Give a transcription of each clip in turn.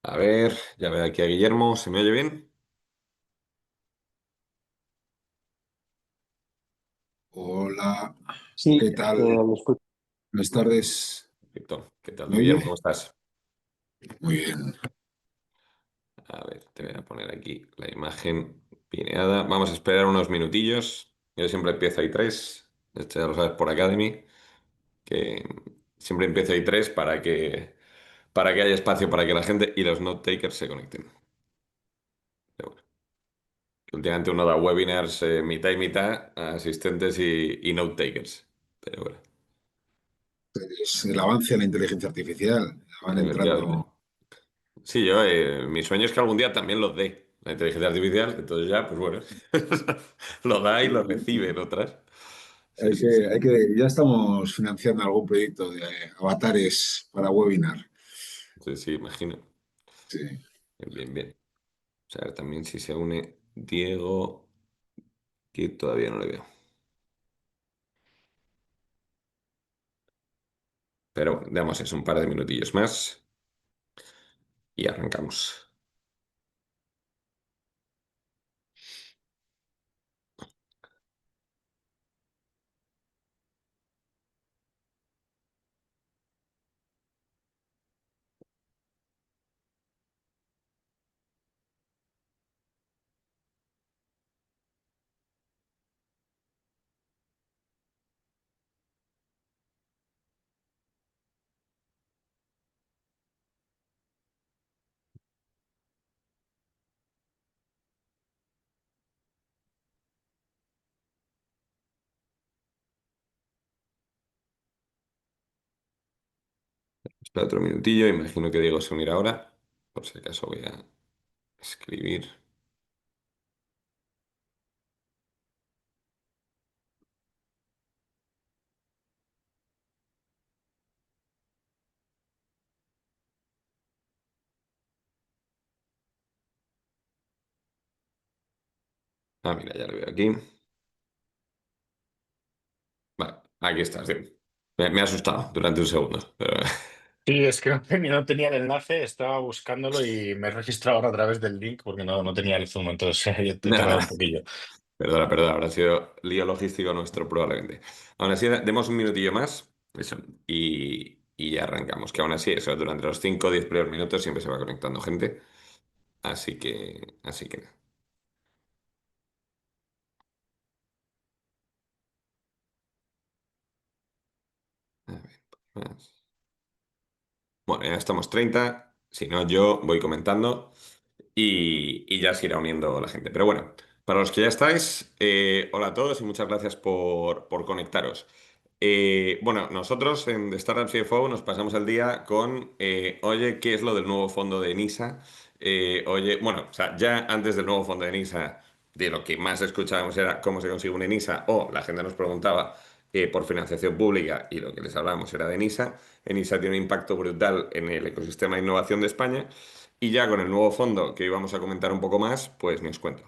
A ver, ya veo aquí a Guillermo, ¿se me oye bien? Hola, Sí, ¿qué tal? lo escucho. Buenas tardes. Perfecto. ¿Qué tal ¿Me tú, Guillermo? ¿Cómo oye? estás? Muy bien. A ver, te voy a poner aquí la imagen pineada. Vamos a esperar unos minutillos. Yo siempre empiezo ahí tres. Esto ya lo sabes por Academy, que siempre empiezo ahí tres para que haya espacio para que la gente y los note takers se conecten. Pero bueno, que últimamente uno da webinars mitad y mitad a asistentes y note takers. Pero bueno, Es el avance de la inteligencia artificial. Van efectivamente. entrando. Sí, mi sueño es que algún día también los dé la inteligencia artificial, entonces ya, pues bueno, lo da y lo recibe en otras. Sí, sí, sí, Ya estamos financiando algún proyecto de avatares para webinar. sí, sí, imagino. Sí. Bien, bien, bien. O sea, también si se une Diego, que todavía no le veo. Pero bueno, damos eso, un par de minutillos más y arrancamos. Espera otro minutillo, imagino que Diego se unirá ahora. Por si acaso voy a escribir. Ah, mira, ya lo veo aquí. Vale, aquí estás, Diego. Me ha asustado durante un segundo, pero Sí, es que no tenía el enlace, estaba buscándolo y me he registrado ahora a través del link porque no tenía el Zoom, entonces he tardado nada. un poquillo. Perdona, perdona, habrá sido lío logístico nuestro probablemente. Aún así, demos un minutillo más, eso, y ya arrancamos. Que aún así, eso, durante los 5 o 10 primeros minutos siempre se va conectando gente. Así que nada. A ver, más. Bueno, ya estamos 30. Si no, yo voy comentando y ya se irá uniendo la gente. Pero bueno, para los que ya estáis, hola a todos y muchas gracias por conectaros. Bueno, nosotros en The Startup CFO nos pasamos el día con, oye, ¿qué es lo del nuevo fondo de NISA? Oye, bueno, o sea, ya antes del nuevo fondo de NISA, de lo que más escuchábamos era cómo se consigue un NISA, o la gente nos preguntaba por financiación pública y lo que les hablábamos era de NISA. NISA tiene un impacto brutal en el ecosistema de innovación de España y ya con el nuevo fondo que íbamos a comentar un poco más, pues ni os cuento.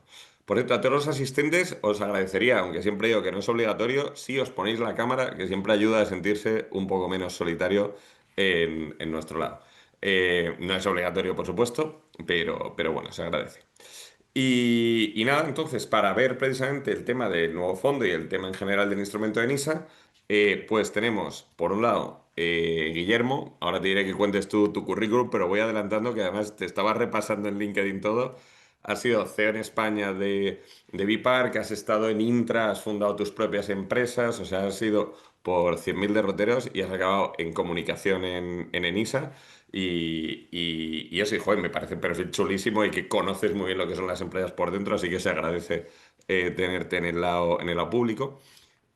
Por cierto, a todos los asistentes os agradecería, aunque siempre digo que no es obligatorio, si os ponéis la cámara, que siempre ayuda a sentirse un poco menos solitario en nuestro lado. No es obligatorio, por supuesto, pero bueno, se agradece. Y nada, entonces, para ver precisamente el tema del nuevo fondo y el tema en general del instrumento de NISA, pues tenemos, por un lado, Guillermo. Ahora te diré que cuentes tu currículum, pero voy adelantando que además te estaba repasando en LinkedIn todo. Has sido CEO en España de Bipark, has estado en Intra, has fundado tus propias empresas, o sea, has ido por 100.000 derroteros y has acabado en comunicación en ENISA. Y eso, y, joder, me parece un perfil chulísimo y que conoces muy bien lo que son las empresas por dentro, así que se agradece tenerte en el lado público.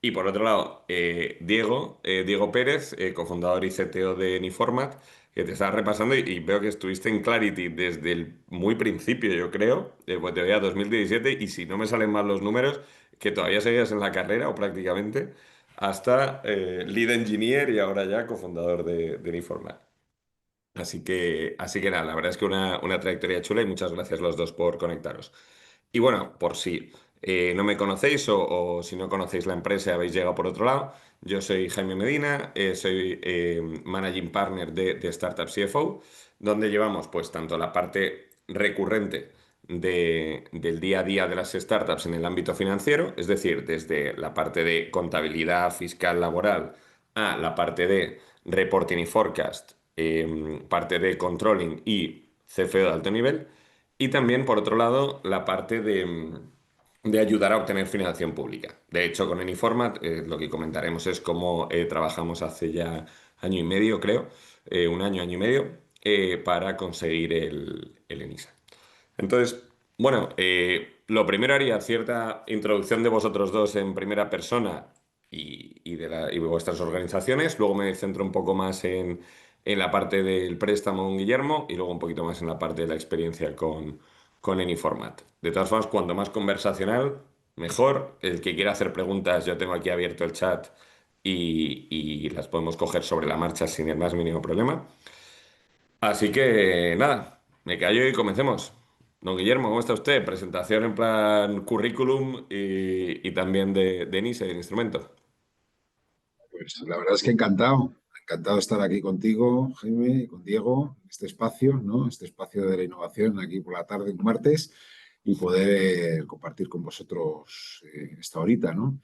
Y por otro lado, Diego Pérez, cofundador y CTO de Niformat, que te estaba repasando y veo que estuviste en Clarity desde el muy principio, yo creo, pues te veía 2017 y si no me salen mal los números, que todavía seguías en la carrera o prácticamente, hasta Lead Engineer y ahora ya cofundador de Niformat. Así que nada, la verdad es que una trayectoria chula y muchas gracias los dos por conectaros. Y bueno, por si no me conocéis o si no conocéis la empresa y habéis llegado por otro lado, yo soy Jaime Medina, soy Managing Partner de Startup CFO, donde llevamos pues tanto la parte recurrente del día a día de las startups en el ámbito financiero, es decir, desde la parte de contabilidad fiscal laboral a la parte de reporting y forecast, parte de controlling y CFO de alto nivel, y también, por otro lado, la parte de ayudar a obtener financiación pública. De hecho, con Anyformat, lo que comentaremos es cómo trabajamos hace ya año y medio, creo, un año, año y medio, para conseguir el ENISA. Entonces, bueno, lo primero haría cierta introducción de vosotros dos en primera persona y vuestras organizaciones. Luego me centro un poco más en la parte del préstamo con Guillermo y luego un poquito más en la parte de la experiencia con Anyformat. De todas formas, cuanto más conversacional, mejor. El que quiera hacer preguntas, yo tengo aquí abierto el chat y las podemos coger sobre la marcha sin el más mínimo problema. Así que nada, me callo y comencemos. Don Guillermo, ¿cómo está usted? Presentación en plan currículum y también de NISE, del instrumento. Pues la verdad es que encantado de estar aquí contigo, Jaime, y con Diego, en este espacio, ¿no? Este espacio de la innovación aquí por la tarde, un martes, y poder compartir con vosotros esta horita, ¿no?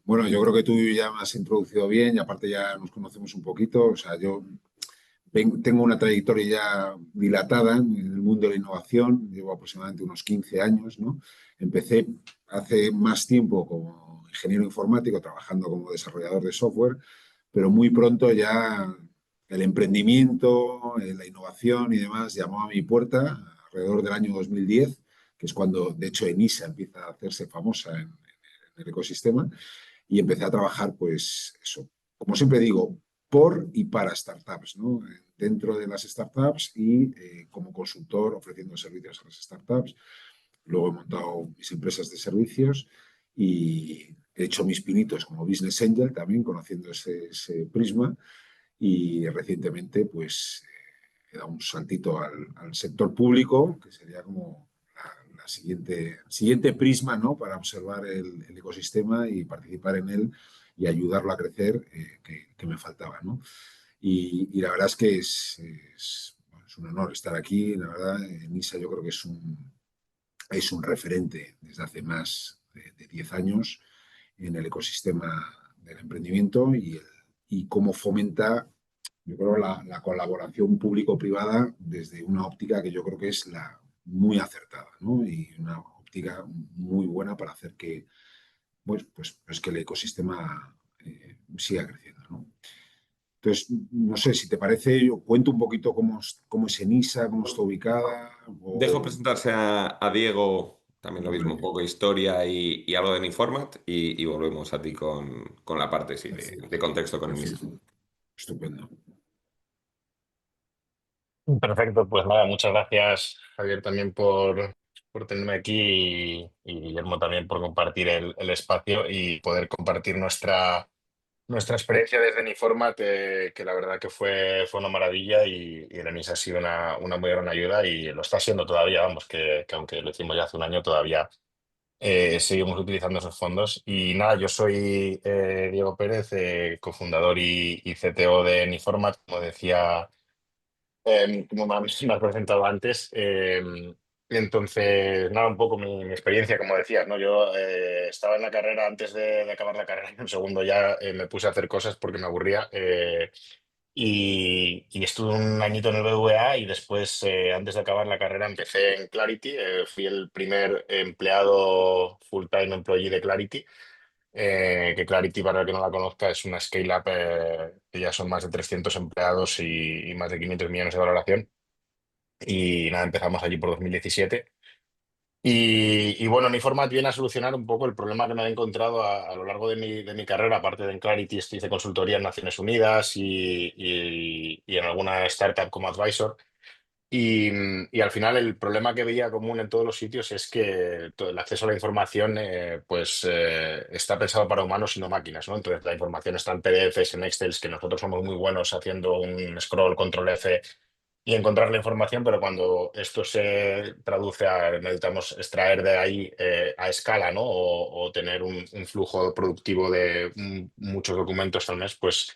Bueno, yo creo que tú ya me has introducido bien y aparte ya nos conocemos un poquito. O sea, yo tengo una trayectoria ya dilatada en el mundo de la innovación, llevo aproximadamente unos 15 años, ¿no? Empecé hace más tiempo como ingeniero informático, trabajando como desarrollador de software, pero muy pronto ya el emprendimiento, la innovación y demás llamó a mi puerta alrededor del año 2010, que es cuando, de hecho, ENISA empieza a hacerse famosa en el ecosistema, y empecé a trabajar, pues eso, como siempre digo, por y para startups, ¿no? Dentro de las startups y como consultor ofreciendo servicios a las startups. Luego he montado mis empresas de servicios y he hecho mis pinitos como business angel también, conociendo ese prisma. Y recientemente, pues, he dado un saltito al sector público, que sería como la siguiente prisma, ¿no? Para observar el ecosistema y participar en él y ayudarlo a crecer, que me faltaba, ¿no? Y la verdad es que bueno, es un honor estar aquí. La verdad, NISA yo creo que es un referente desde hace más de 10 años en el ecosistema del emprendimiento y cómo fomenta, yo creo, la colaboración público-privada desde una óptica que yo creo que es la muy acertada, ¿no? Y una óptica muy buena para hacer que, pues que el ecosistema siga creciendo, ¿no? Entonces, no sé, si te parece, yo cuento un poquito cómo es ENISA, cómo está ubicada, Dejo o... presentarse a Diego, también lo mismo, un Vale, poco historia y algo de Anyformat y volvemos a ti con la parte sí, de perfecto, contexto con el NISA. perfecto, estupendo. Perfecto, pues nada, muchas gracias Javier también por tenerme aquí y Guillermo también por compartir el espacio y poder compartir nuestra experiencia desde Niformat, que la verdad que fue una maravilla y Eranis ha sido una muy gran ayuda y lo está siendo todavía, vamos, que aunque lo hicimos ya hace un año, todavía seguimos utilizando esos fondos. Y nada, yo soy Diego Pérez, cofundador y CTO de Niformat, como decía, como me has presentado antes. Entonces, nada, un poco mi experiencia, como decías, ¿no? Yo estaba en la carrera antes de acabar la carrera y un segundo ya me puse a hacer cosas porque me aburría. Y estuve un añito en el BBVA y después, antes de acabar la carrera, empecé en Clarity. Fui el primer empleado full-time employee de Clarity. Que Clarity, para el que no la conozca, es una scale-up que ya son más de 300 empleados y más de 500 millones de valoración. Y nada, empezamos allí por 2017. Y bueno, Uniformat viene a solucionar un poco el problema que me he encontrado a lo largo de mi carrera. Aparte de en Clarity, hice consultoría en Naciones Unidas y en alguna startup como advisor. Y al final el problema que veía común en todos los sitios es que todo el acceso a la información está pensado para humanos y no máquinas, ¿no? Entonces la información está en PDFs, en Excel, que nosotros somos muy buenos haciendo un scroll, control F y encontrar la información, pero cuando esto se traduce a necesitamos extraer de ahí a escala, ¿no? O tener un flujo productivo de muchos documentos al mes, pues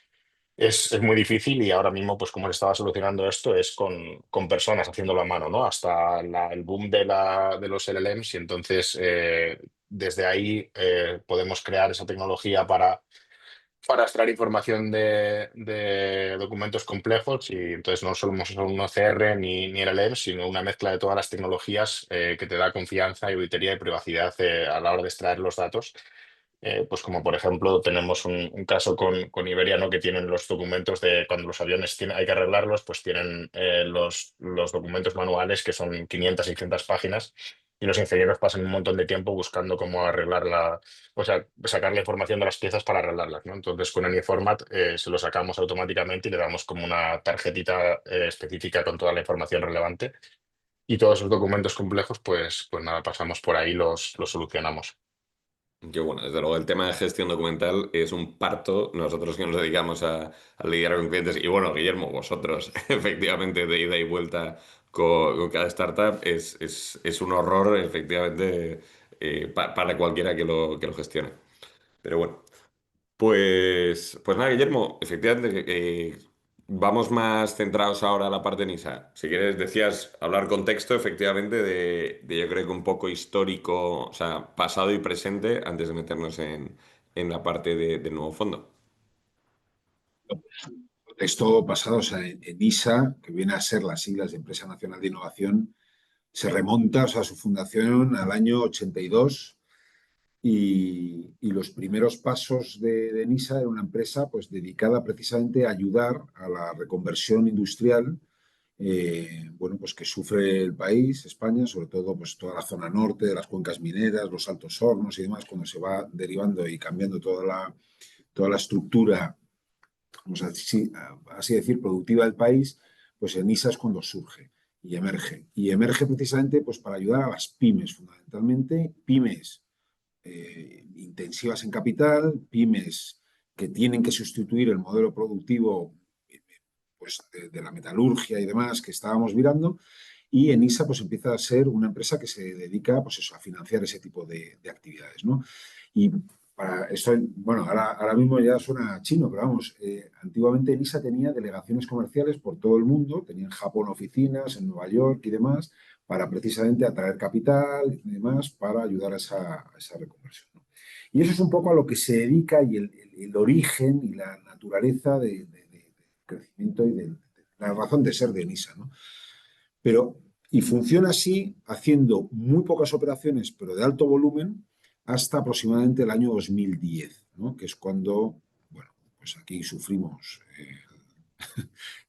es muy difícil y ahora mismo, pues como se estaba solucionando esto es con personas haciéndolo a mano, ¿no? Hasta el boom de los LLMs y entonces desde ahí podemos crear esa tecnología para extraer información de documentos complejos y entonces no somos solo un OCR ni LLM, sino una mezcla de todas las tecnologías que te da confianza, auditoría y privacidad a la hora de extraer los datos. Pues como por ejemplo tenemos un caso con Iberia, ¿no? Que tienen los documentos de cuando los aviones hay que arreglarlos, pues tienen los documentos manuales que son 500, 600 páginas y los ingenieros pasan un montón de tiempo buscando cómo arreglarla, o sea, sacar la información de las piezas para arreglarlas, ¿no? Entonces con AnyFormat se lo sacamos automáticamente y le damos como una tarjetita específica con toda la información relevante y todos esos documentos complejos, pues nada, pasamos por ahí, los solucionamos. Que bueno, desde luego el tema de gestión documental es un parto, nosotros que nos dedicamos a lidiar con clientes, y bueno, Guillermo, vosotros, efectivamente, de ida y vuelta con cada startup, es un horror, efectivamente, para cualquiera que lo gestione. Pero bueno. Pues nada, Guillermo, efectivamente, vamos más centrados ahora a la parte de NISA. Si quieres, decías hablar contexto, efectivamente, de yo creo que un poco histórico, o sea, pasado y presente, antes de meternos en la parte del nuevo fondo. Esto basado, o sea, en ISA, que viene a ser las siglas de Empresa Nacional de Innovación, se remonta, o sea, su fundación al año 82 y los primeros pasos de NISA era una empresa pues dedicada precisamente a ayudar a la reconversión industrial, bueno, pues que sufre el país, España, sobre todo pues toda la zona norte de las cuencas mineras, los altos hornos y demás, cuando se va derivando y cambiando toda la estructura, vamos a así decir, productiva del país, pues en ISA es cuando surge y emerge. Y emerge precisamente pues para ayudar a las pymes, fundamentalmente, pymes intensivas en capital, pymes que tienen que sustituir el modelo productivo pues, de la metalurgia y demás que estábamos mirando. Y Enisa pues empieza a ser una empresa que se dedica pues eso, a financiar ese tipo de actividades, ¿no? Y para esto, bueno, ahora mismo ya suena chino, pero vamos, antiguamente Enisa tenía delegaciones comerciales por todo el mundo, tenía en Japón oficinas, en Nueva York y demás, para precisamente atraer capital y demás para ayudar a esa reconversión, ¿no? Y eso es un poco a lo que se dedica y el origen y la naturaleza de crecimiento y de la razón de ser de Enisa, ¿no? Pero, y funciona así, haciendo muy pocas operaciones, pero de alto volumen, hasta aproximadamente el año 2010, ¿no? Que es cuando, bueno, pues aquí sufrimos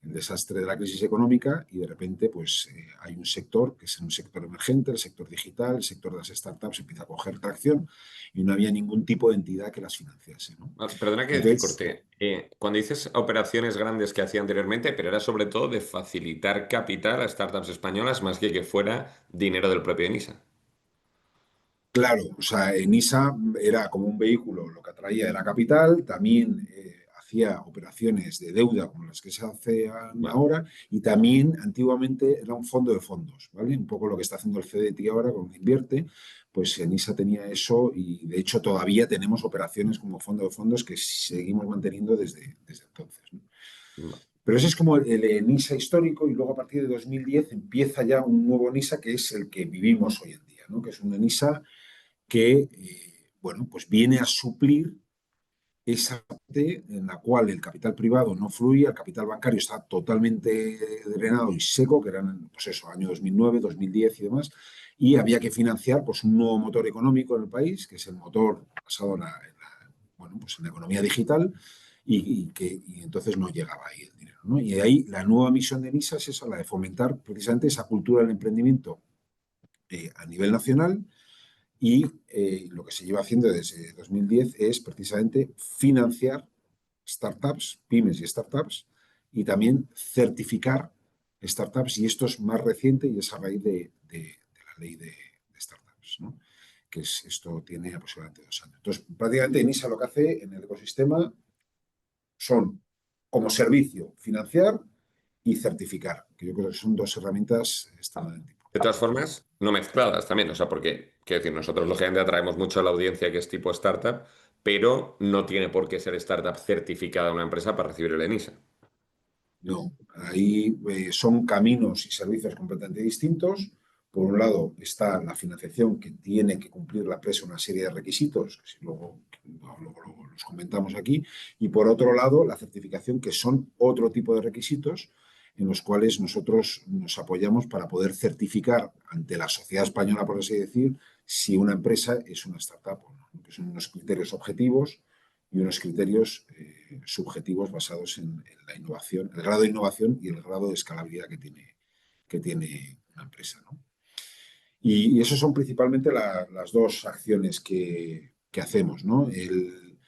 el desastre de la crisis económica y de repente pues hay un sector que es un sector emergente, el sector digital, el sector de las startups empieza a coger tracción y no había ningún tipo de entidad que las financiase, ¿no? Perdona que te Entonces, corte. Cuando dices operaciones grandes que hacía anteriormente, pero era sobre todo de facilitar capital a startups españolas más que fuera dinero del propio Enisa. claro, o sea, Enisa era como un vehículo, lo que atraía era capital, también hacía operaciones de deuda como las que se hacen Vale. ahora y también antiguamente era un fondo de fondos, ¿vale? Un poco lo que está haciendo el CDT ahora con Invierte, pues Enisa tenía eso y de hecho todavía tenemos operaciones como fondo de fondos que seguimos manteniendo desde entonces, ¿no? Vale. Pero ese es como el NISA histórico y luego a partir de 2010 empieza ya un nuevo NISA que es el que vivimos hoy en día, ¿no? Que es un NISA que, bueno, pues viene a suplir esa parte en la cual el capital privado no fluye, el capital bancario está totalmente drenado y seco, que eran, pues eso, año 2009, 2010 y demás, y había que financiar pues un nuevo motor económico en el país, que es el motor basado bueno, pues en la economía digital, y entonces no llegaba ahí el dinero, ¿no? Y ahí la nueva misión de NISA es esa, la de fomentar precisamente esa cultura del emprendimiento a nivel nacional y lo que se lleva haciendo desde 2010 es precisamente financiar startups, pymes y startups, y también certificar startups, y esto es más reciente y es a raíz de la ley de startups, ¿no? Que esto tiene aproximadamente 2 años. Entonces, prácticamente NISA lo que hace en el ecosistema son, como servicio, financiar y certificar, que yo creo que son dos herramientas extremadamente De importantes. todas formas, no mezcladas también, o sea, porque, quiero decir, nosotros lógicamente atraemos mucho a la audiencia que es tipo startup, pero no tiene por qué ser startup certificada una empresa para recibir el ENISA. No, ahí son caminos y servicios completamente distintos. Por un lado está la financiación que tiene que cumplir la empresa una serie de requisitos, que si luego los comentamos aquí, y por otro lado la certificación, que son otro tipo de requisitos en los cuales nosotros nos apoyamos para poder certificar ante la sociedad española, por así decir, si una empresa es una startup o no, que son unos criterios objetivos y unos criterios subjetivos basados en la innovación, el grado de innovación y el grado de escalabilidad que tiene una empresa, ¿no? Y eso son principalmente las dos acciones que hacemos, ¿no? Y,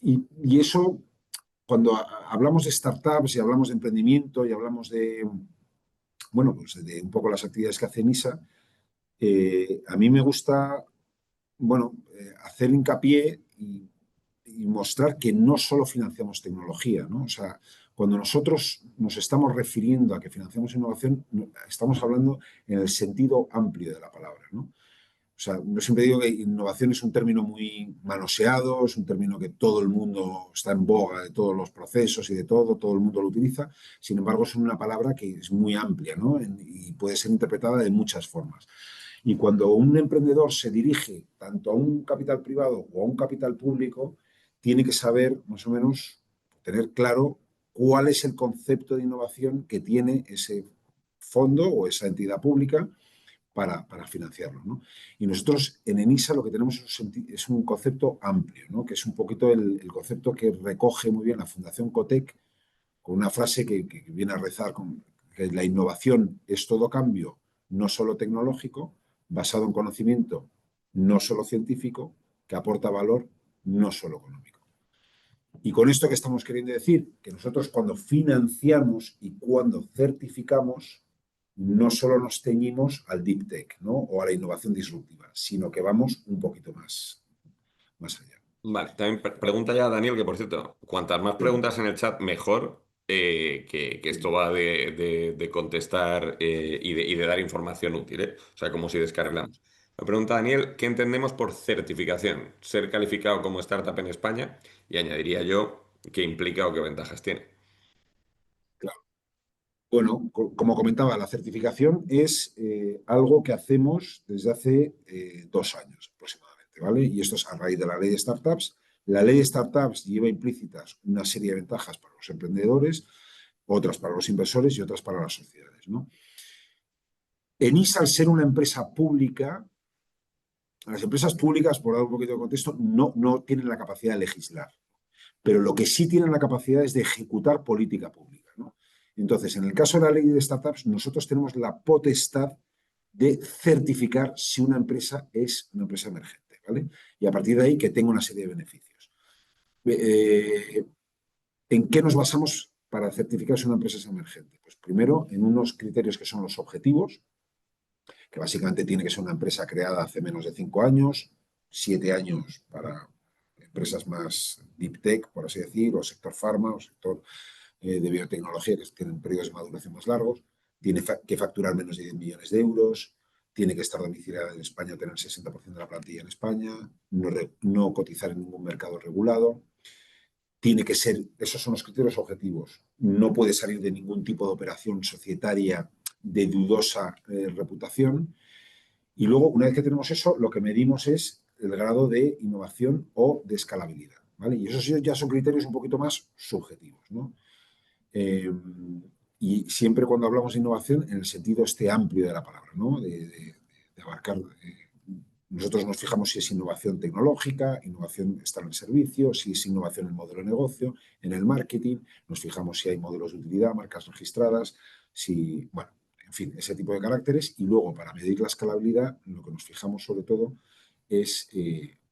y eso, cuando hablamos de startups y hablamos de emprendimiento y hablamos de, bueno, pues de un poco las actividades que hace NISA, a mí me gusta, bueno, hacer hincapié y mostrar que no solo financiamos tecnología, ¿no? O sea, cuando nosotros nos estamos refiriendo a que financiamos innovación, estamos hablando en el sentido amplio de la palabra, ¿no? O sea, yo siempre digo que innovación es un término muy manoseado, es un término que todo el mundo está en boga de todos los procesos y de todo el mundo lo utiliza. Sin embargo, es una palabra que es muy amplia, ¿no? Y puede ser interpretada de muchas formas. Y cuando un emprendedor se dirige tanto a un capital privado o a un capital público, tiene que saber más o menos, tener claro cuál es el concepto de innovación que tiene ese fondo o esa entidad pública para financiarlo, ¿no? Y nosotros en ENISA lo que tenemos es un concepto amplio, ¿no? Que es un poquito el concepto que recoge muy bien la Fundación Cotec con una frase que viene a rezar con que la innovación es todo cambio, no solo tecnológico, basado en conocimiento, no solo científico, que aporta valor, no solo económico. Y con esto que estamos queriendo decir, que nosotros cuando financiamos y cuando certificamos, no solo nos ceñimos al deep tech, ¿no? O a la innovación disruptiva, sino que vamos un poquito más allá. Vale, también pregunta ya Daniel, que por cierto, cuantas más Sí, preguntas en el chat, mejor, que esto sí, va de contestar y de dar información útil, ¿eh? O sea, como si descarrilamos. Me pregunta Daniel, ¿qué entendemos por certificación? Ser calificado como startup en España y añadiría yo qué implica o qué ventajas tiene. claro. Bueno, como comentaba, la certificación es algo que hacemos desde hace 2 años aproximadamente, ¿vale? Y esto es a raíz de la ley de startups. La ley de startups lleva implícitas una serie de ventajas para los emprendedores, otras para los inversores y otras para las sociedades, ¿no? ENISA, al ser una empresa pública, las empresas públicas, por dar un poquito de contexto, no tienen la capacidad de legislar, pero lo que sí tienen la capacidad es de ejecutar política pública, ¿no? Entonces, en el caso de la ley de startups, nosotros tenemos la potestad de certificar si una empresa es una empresa emergente, ¿vale? Y a partir de ahí que tenga una serie de beneficios. Eh, ¿En qué nos basamos para certificar si una empresa es emergente? Pues primero, en unos criterios que son los objetivos, que básicamente tiene que ser una empresa creada hace menos de 5 años, 7 años para empresas más deep tech, por así decir, o sector farma, o sector de biotecnología, que tienen periodos de maduración más largos, tiene que facturar menos de 10 millones de euros, tiene que estar domiciliada en España, tener el 60% de la plantilla en España, no cotizar en ningún mercado regulado, tiene que ser, esos son los criterios objetivos, no puede salir de ningún tipo de operación societaria de dudosa reputación. Y luego, una vez que tenemos eso, lo que medimos es el grado de innovación o de escalabilidad, ¿vale? Y esos ya son criterios un poquito más subjetivos, ¿no? Eh, y siempre cuando hablamos de innovación, en el sentido este amplio de la palabra, ¿no? De abarcar. Nosotros nos fijamos si es innovación tecnológica, innovación está en el servicio, si es innovación en el modelo de negocio, en el marketing, nos fijamos si hay modelos de utilidad, marcas registradas, si, bueno, en fin, ese tipo de caracteres. Y luego, para medir la escalabilidad, lo que nos fijamos sobre todo es,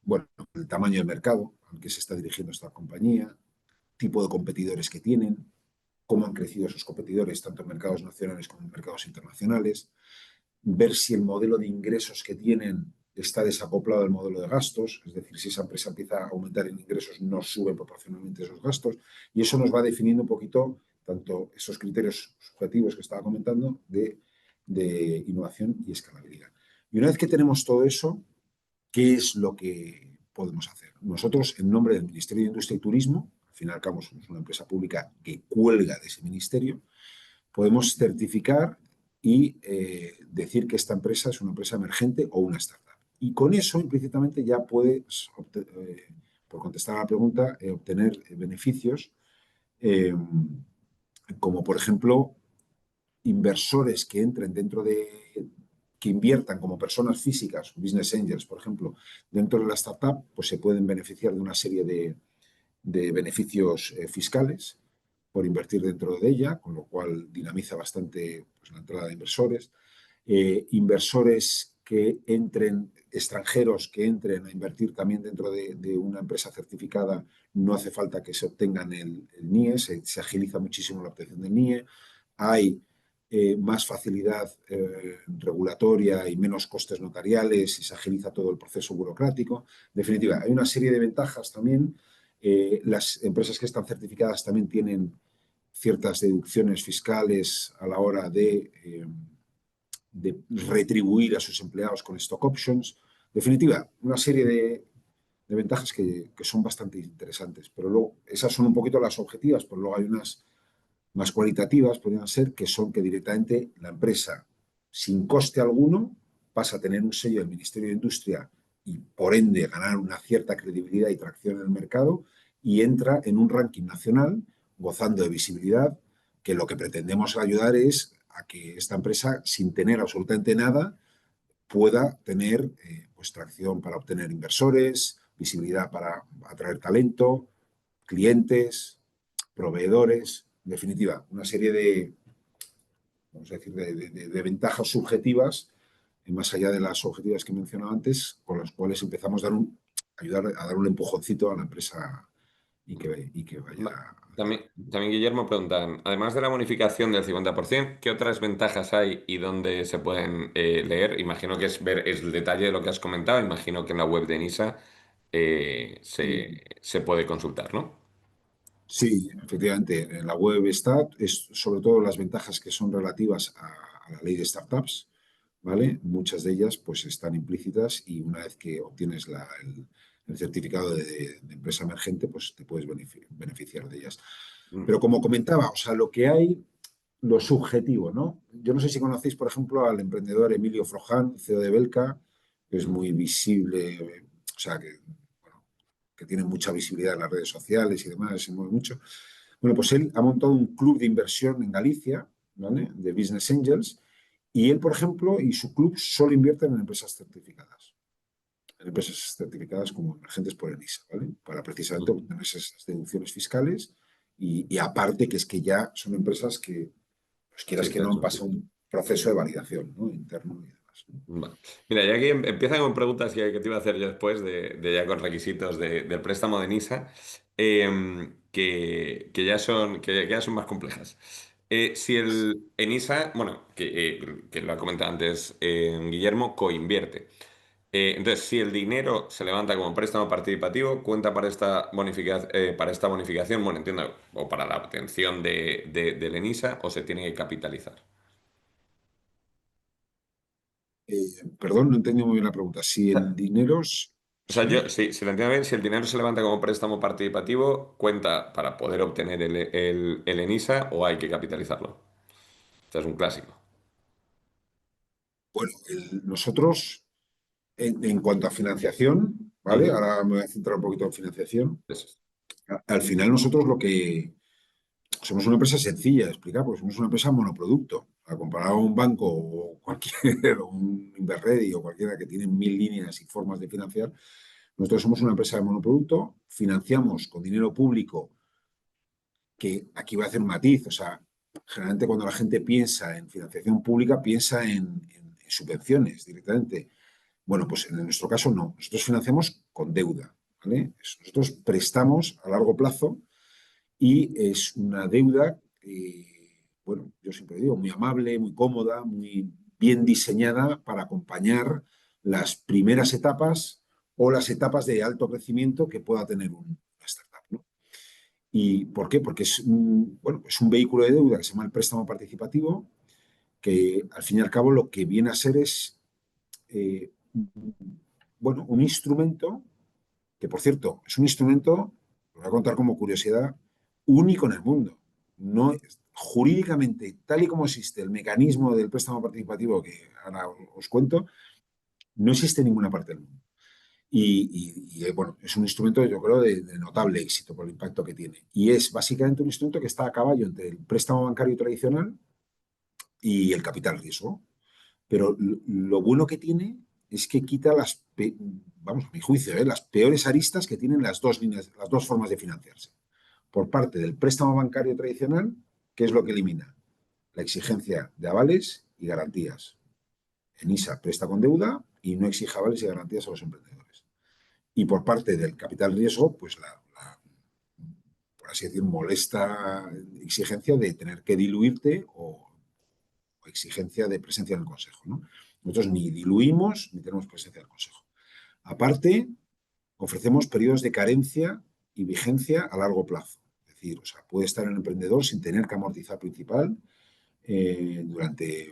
bueno, el tamaño del mercado al que se está dirigiendo esta compañía, tipo de competidores que tienen, cómo han crecido esos competidores, tanto en mercados nacionales como en mercados internacionales, ver si el modelo de ingresos que tienen está desacoplado del modelo de gastos, es decir, si esa empresa empieza a aumentar en ingresos, no suben proporcionalmente esos gastos, y eso nos va definiendo un poquito tanto esos criterios subjetivos que estaba comentando de innovación y escalabilidad. Y una vez que tenemos todo eso, ¿qué es lo que podemos hacer? Nosotros, en nombre del Ministerio de Industria y Turismo, al fin y al cabo somos una empresa pública que cuelga de ese ministerio, podemos certificar y decir que esta empresa es una empresa emergente o una startup. Y con eso, implícitamente, ya puedes, por contestar a la pregunta, obtener beneficios eh, como, por ejemplo, inversores que entren dentro que inviertan como personas físicas, business angels, por ejemplo, dentro de la startup, pues se pueden beneficiar de una serie de beneficios fiscales por invertir dentro de ella, con lo cual dinamiza bastante pues, la entrada de inversores. Inversores que entren, extranjeros que entren a invertir también dentro de una empresa certificada, no hace falta que se obtengan el NIE, se agiliza muchísimo la obtención del NIE. Hay más facilidad regulatoria y menos costes notariales y se agiliza todo el proceso burocrático. En definitiva, hay una serie de ventajas también. Las empresas que están certificadas también tienen ciertas deducciones fiscales a la hora de retribuir a sus empleados con stock options. En definitiva, una serie de ventajas que son bastante interesantes. Pero luego, esas son un poquito las objetivas, pero luego hay unas más cualitativas, podrían ser, que son que directamente la empresa, sin coste alguno, pasa a tener un sello del Ministerio de Industria y, por ende, ganar una cierta credibilidad y tracción en el mercado y entra en un ranking nacional gozando de visibilidad, que lo que pretendemos ayudar es a que esta empresa, sin tener absolutamente nada, pueda tener pues, tracción para obtener inversores, visibilidad para atraer talento, clientes, proveedores, en definitiva, una serie vamos a decir, de ventajas subjetivas, más allá de las objetivas que he mencionado antes, con las cuales empezamos a ayudar a dar un empujoncito a la empresa y que vaya. También Guillermo pregunta, además de la bonificación del 50%, ¿qué otras ventajas hay y dónde se pueden leer? Imagino que es ver el detalle de lo que has comentado, imagino que en la web de NISA se puede consultar, ¿no? Sí, efectivamente, en la web está, es sobre todo las ventajas que son relativas a la ley de startups, ¿vale? Muchas de ellas pues están implícitas y una vez que obtienes el certificado de empresa emergente, pues te puedes beneficiar de ellas. Mm. Pero como comentaba, o sea, lo que hay, lo subjetivo, ¿no? Yo no sé si conocéis, por ejemplo, al emprendedor Emilio Froján, CEO de Belka, que es muy visible, o sea, que tiene mucha visibilidad en las redes sociales y demás, se mueve mucho. Bueno, pues él ha montado un club de inversión en Galicia, ¿vale? De Business Angels, y él, por ejemplo, y su club solo invierten en empresas certificadas. En empresas certificadas como emergentes por ENISA, ¿vale? Para precisamente obtener esas deducciones fiscales y aparte que es que ya son empresas que, pues quieras Sí, que no, han pasado un proceso de validación, ¿no? Interno y demás, ¿no? Vale. Mira, ya que empiezan con preguntas que te iba a hacer yo después, de ya con requisitos del préstamo de NISA, que ya son más complejas. Si el ENISA, bueno, que lo ha comentado antes Guillermo, coinvierte. Entonces, si el dinero se levanta como préstamo participativo, cuenta para esta bonificación, bueno, entiendo, o para la obtención del ENISA, o se tiene que capitalizar. Perdón, no he entendido muy bien la pregunta. Si el dinero O sea, ¿sí? si lo entiendo bien, si el dinero se levanta como préstamo participativo, ¿cuenta para poder obtener el ENISA o hay que capitalizarlo? Este es un clásico. Bueno, nosotros, en cuanto a financiación, ¿vale? Ujú. Ahora me voy a centrar un poquito en financiación. Eso. Al final nosotros lo que somos una empresa sencilla de explicar, porque somos una empresa monoproducto. A comparar a un banco o cualquier, o un Inverredi o cualquiera que tiene 1000 líneas y formas de financiar, nosotros somos una empresa de monoproducto, financiamos con dinero público, que aquí voy a hacer un matiz, o sea, generalmente cuando la gente piensa en financiación pública, piensa en subvenciones directamente. Bueno, pues en nuestro caso no. Nosotros financiamos con deuda, ¿vale? Nosotros prestamos a largo plazo y es una deuda, bueno, yo siempre digo, muy amable, muy cómoda, muy bien diseñada para acompañar las primeras etapas o las etapas de alto crecimiento que pueda tener una startup, ¿no? ¿Y por qué? Porque bueno, es un vehículo de deuda que se llama el préstamo participativo, que al fin y al cabo lo que viene a ser es, bueno, un instrumento que, por cierto, es un instrumento, lo voy a contar como curiosidad, único en el mundo. No, jurídicamente, tal y como existe el mecanismo del préstamo participativo que ahora os cuento, no existe en ninguna parte del mundo. Bueno, es un instrumento, yo creo, de notable éxito por el impacto que tiene. Y es básicamente un instrumento que está a caballo entre el préstamo bancario tradicional y el capital riesgo. Pero lo bueno que tiene es que quita vamos, a mi juicio, las peores aristas que tienen las dos líneas, las dos formas de financiarse. Por parte del préstamo bancario tradicional, que es lo que elimina la exigencia de avales y garantías. ENISA presta con deuda y no exige avales y garantías a los emprendedores. Y por parte del capital riesgo, pues por así decir, molesta exigencia de tener que diluirte o exigencia de presencia en el Consejo, ¿no? Nosotros ni diluimos ni tenemos presencia en el Consejo. Aparte, ofrecemos periodos de carencia y vigencia a largo plazo. Es decir, o sea, puede estar el emprendedor sin tener que amortizar principal durante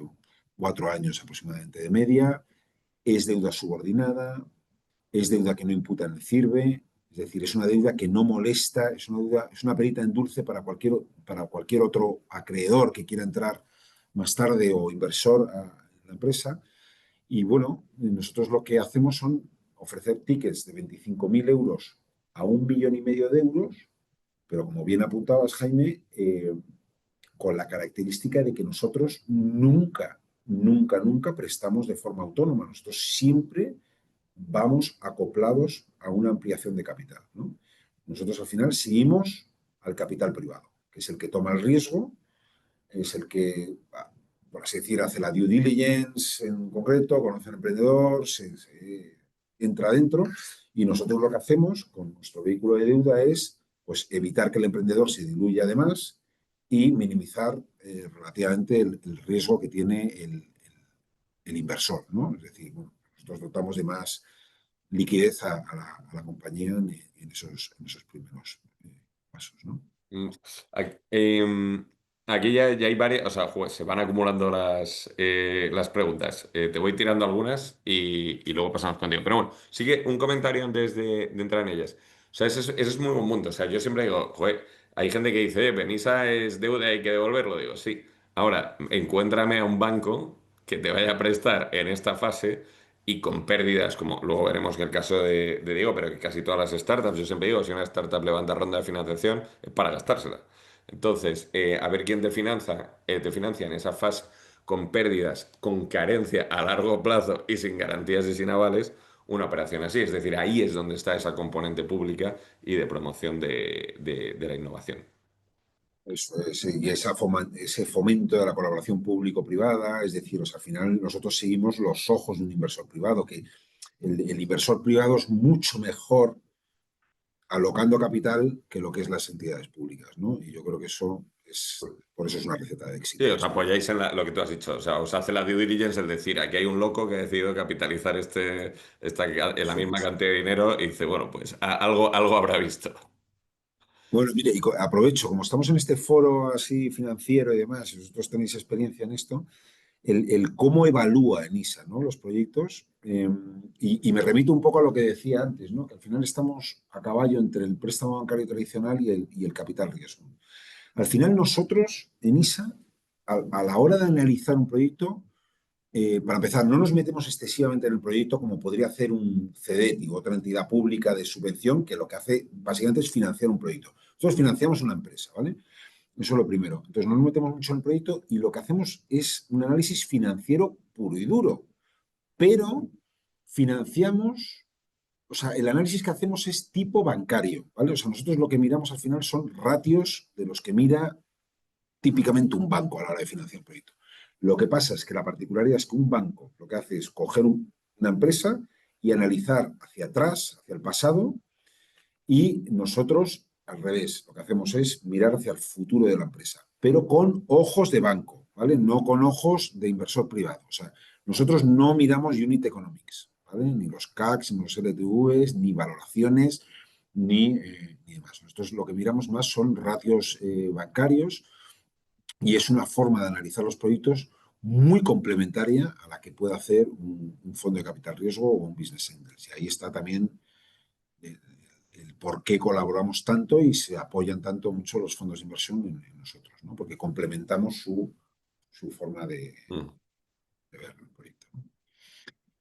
4 años aproximadamente de media. Es deuda subordinada, es deuda que no imputa en el CIRBE, es decir, es una deuda que no molesta, es una perita en dulce para cualquier otro acreedor que quiera entrar más tarde o inversor a la empresa. Y bueno, nosotros lo que hacemos son ofrecer tickets de 25.000 euros a 1,5 millones de euros, pero como bien apuntabas, Jaime, con la característica de que nosotros nunca, nunca, nunca prestamos de forma autónoma. Nosotros siempre vamos acoplados a una ampliación de capital, ¿no? Nosotros al final seguimos al capital privado, que es el que toma el riesgo, es el que, por así decir, hace la due diligence en concreto, conoce al emprendedor, se entra adentro, y nosotros lo que hacemos con nuestro vehículo de deuda es pues, evitar que el emprendedor se diluya además y minimizar relativamente el riesgo que tiene el inversor, ¿no? Es decir, bueno, nosotros dotamos de más liquidez a la compañía en esos primeros pasos, ¿no? Mm, aquí ya hay varias, o sea, se van acumulando las preguntas. Te voy tirando algunas y luego pasamos contigo. Pero bueno, sigue un comentario antes de entrar en ellas. O sea, ese es muy buen punto. O sea, yo siempre digo, joder, hay gente que dice, Benissa es deuda, hay que devolverlo. Digo, sí. Ahora, encuéntrame a un banco que te vaya a prestar en esta fase y con pérdidas, como luego veremos en el caso de Diego, pero que casi todas las startups, yo siempre digo, si una startup levanta ronda de financiación, es para gastársela. Entonces, a ver quién te financia en esa fase con pérdidas, con carencia a largo plazo y sin garantías y sin avales, una operación así. Es decir, ahí es donde está esa componente pública y de promoción de la innovación. Eso es, y ese fomento de la colaboración público-privada, es decir, o sea, al final nosotros seguimos los ojos de un inversor privado, que el inversor privado es mucho mejor alocando capital que lo que es las entidades públicas, ¿no? Y yo creo que por eso es una receta de Sí, éxito os esto. apoyáis en lo que tú has dicho. O sea, os hace la due diligence el decir, aquí hay un loco que ha decidido capitalizar en la Eso misma es. cantidad de dinero y dice, bueno, pues algo habrá visto. Bueno, mire, y aprovecho, como estamos en este foro así financiero y demás, y vosotros tenéis experiencia en esto, el cómo evalúa ENISA, ¿no? Los proyectos. Y me remito un poco a lo que decía antes, ¿no? Que al final estamos a caballo entre el préstamo bancario tradicional y el capital riesgo. Al final nosotros, ENISA, a la hora de analizar un proyecto, para empezar, no nos metemos excesivamente en el proyecto como podría hacer un CEDETI u otra entidad pública de subvención que lo que hace básicamente es financiar un proyecto. Nosotros financiamos una empresa, ¿vale? Eso es lo primero. Entonces, no nos metemos mucho en el proyecto y lo que hacemos es un análisis financiero puro y duro, pero financiamos, o sea, el análisis que hacemos es tipo bancario, ¿vale? O sea, nosotros lo que miramos al final son ratios de los que mira típicamente un banco a la hora de financiar un proyecto. Lo que pasa es que la particularidad es que un banco lo que hace es coger una empresa y analizar hacia atrás, hacia el pasado, y nosotros, al revés, lo que hacemos es mirar hacia el futuro de la empresa, pero con ojos de banco, ¿vale? No con ojos de inversor privado. O sea, nosotros no miramos unit economics, ¿vale? Ni los CACs, ni los LTVs, ni valoraciones. ni demás. Nosotros lo que miramos más son ratios bancarios y es una forma de analizar los proyectos muy complementaria a la que puede hacer un fondo de capital riesgo o un business angels. Y ahí está también el por qué colaboramos tanto y se apoyan tanto mucho los fondos de inversión en nosotros, ¿no? Porque complementamos su forma de ver el proyecto, ¿no?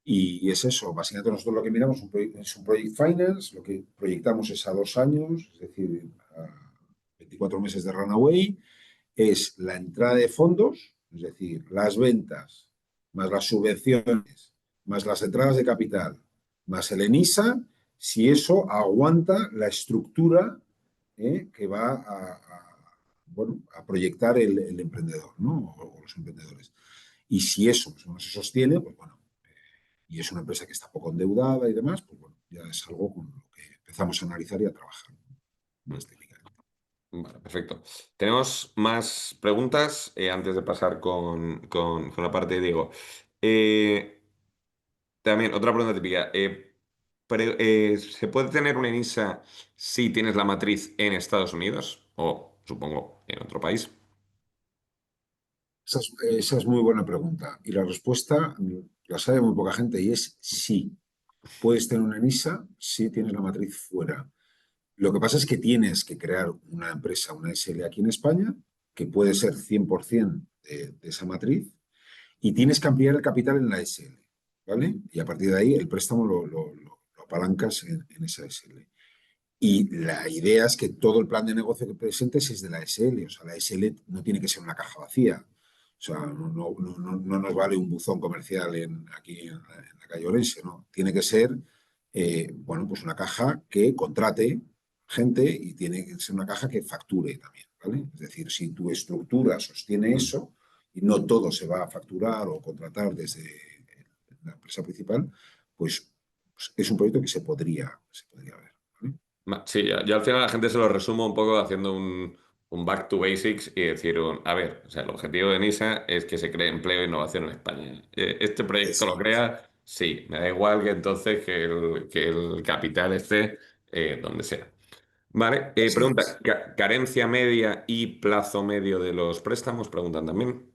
Y es eso, básicamente nosotros lo que miramos es un project finance, lo que proyectamos es a 2 años, es decir, a 24 meses de runaway, es la entrada de fondos, es decir, las ventas, más las subvenciones, más las entradas de capital, más el ENISA, si eso aguanta la estructura que va bueno, a proyectar el emprendedor, ¿no? O los emprendedores. Y si eso pues, no se sostiene, pues bueno, y es una empresa que está poco endeudada y demás, pues bueno, ya es algo con lo que empezamos a analizar y a trabajar más técnicamente. Vale, perfecto. Tenemos más preguntas antes de pasar con la parte de Diego. Eh, También, otra pregunta típica. ¿Se puede tener una ENISA si tienes la matriz en Estados Unidos o, supongo, en otro país? Esa es muy buena pregunta. Y la respuesta la sabe muy poca gente y es sí. Puedes tener una ENISA si tienes la matriz fuera. Lo que pasa es que tienes que crear una empresa, una SL aquí en España, que puede ser 100% de esa matriz, y tienes que ampliar el capital en la SL, ¿vale? Y a partir de ahí el préstamo lo apalancas en esa SL. Y la idea es que todo el plan de negocio que presentes es de la SL. O sea, la SL no tiene que ser una caja vacía. O sea, no nos vale un buzón comercial aquí en la calle Orense, ¿no? Tiene que ser, bueno, pues una caja que contrate gente y tiene que ser una caja que facture también, ¿vale? Es decir, si tu estructura sostiene Mm. eso y no todo se va a facturar o contratar desde la empresa principal, pues es un proyecto que se podría ver, ¿vale? Sí, yo al final a la gente se lo resumo un poco haciendo un back to basics y decir, a ver, o sea, el objetivo de NISA es que se cree empleo e innovación en España. Este proyecto lo Exacto. crea, sí, me da igual que entonces que el capital esté donde sea. Vale, Así pregunta, es. ¿carencia media y plazo medio de los préstamos? Preguntan también.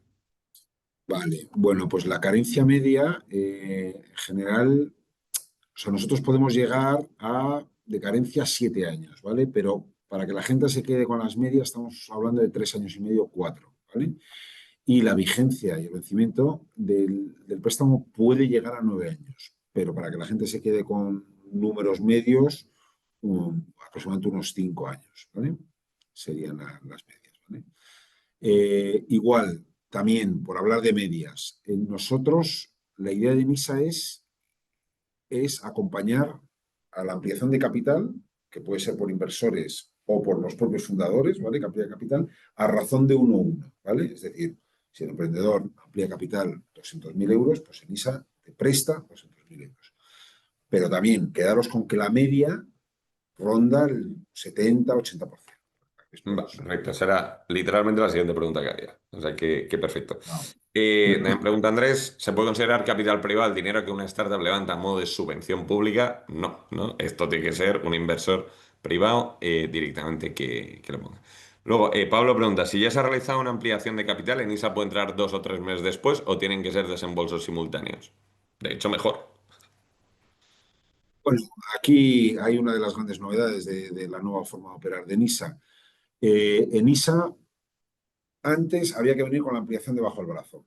Vale, bueno, pues la carencia media en general, o sea, nosotros podemos llegar a de carencia 7 años, ¿vale? Pero para que la gente se quede con las medias estamos hablando de 3 años y medio, 4, ¿vale? Y la vigencia y el vencimiento del préstamo puede llegar a 9 años, pero para que la gente se quede con números medios, aproximadamente unos 5 años, ¿vale? Serían las medias, ¿vale? Igual, también, por hablar de medias, nosotros, la idea de MISA es acompañar a la ampliación de capital, que puede ser por inversores o por los propios fundadores, ¿vale? Que amplía capital, a razón de 1 a 1, ¿vale? Es decir, si el emprendedor amplía capital 200.000 euros, pues el MISA te presta 200.000 euros. Pero también quedaros con que la media ronda el 70-80%. Perfecto, será literalmente la siguiente pregunta que haría. O sea, que perfecto. Wow. También pregunta Andrés, ¿se puede considerar capital privado el dinero que una startup levanta a modo de subvención pública? No, ¿no? Esto tiene que ser un inversor privado directamente que lo ponga. Luego, Pablo pregunta, si ya se ha realizado una ampliación de capital, ¿en ISA puede entrar 2 o 3 meses después o tienen que ser desembolsos simultáneos? De hecho, mejor. Bueno, aquí hay una de las grandes novedades de la nueva forma de operar de NISA. En NISA, antes había que venir con la ampliación debajo del brazo,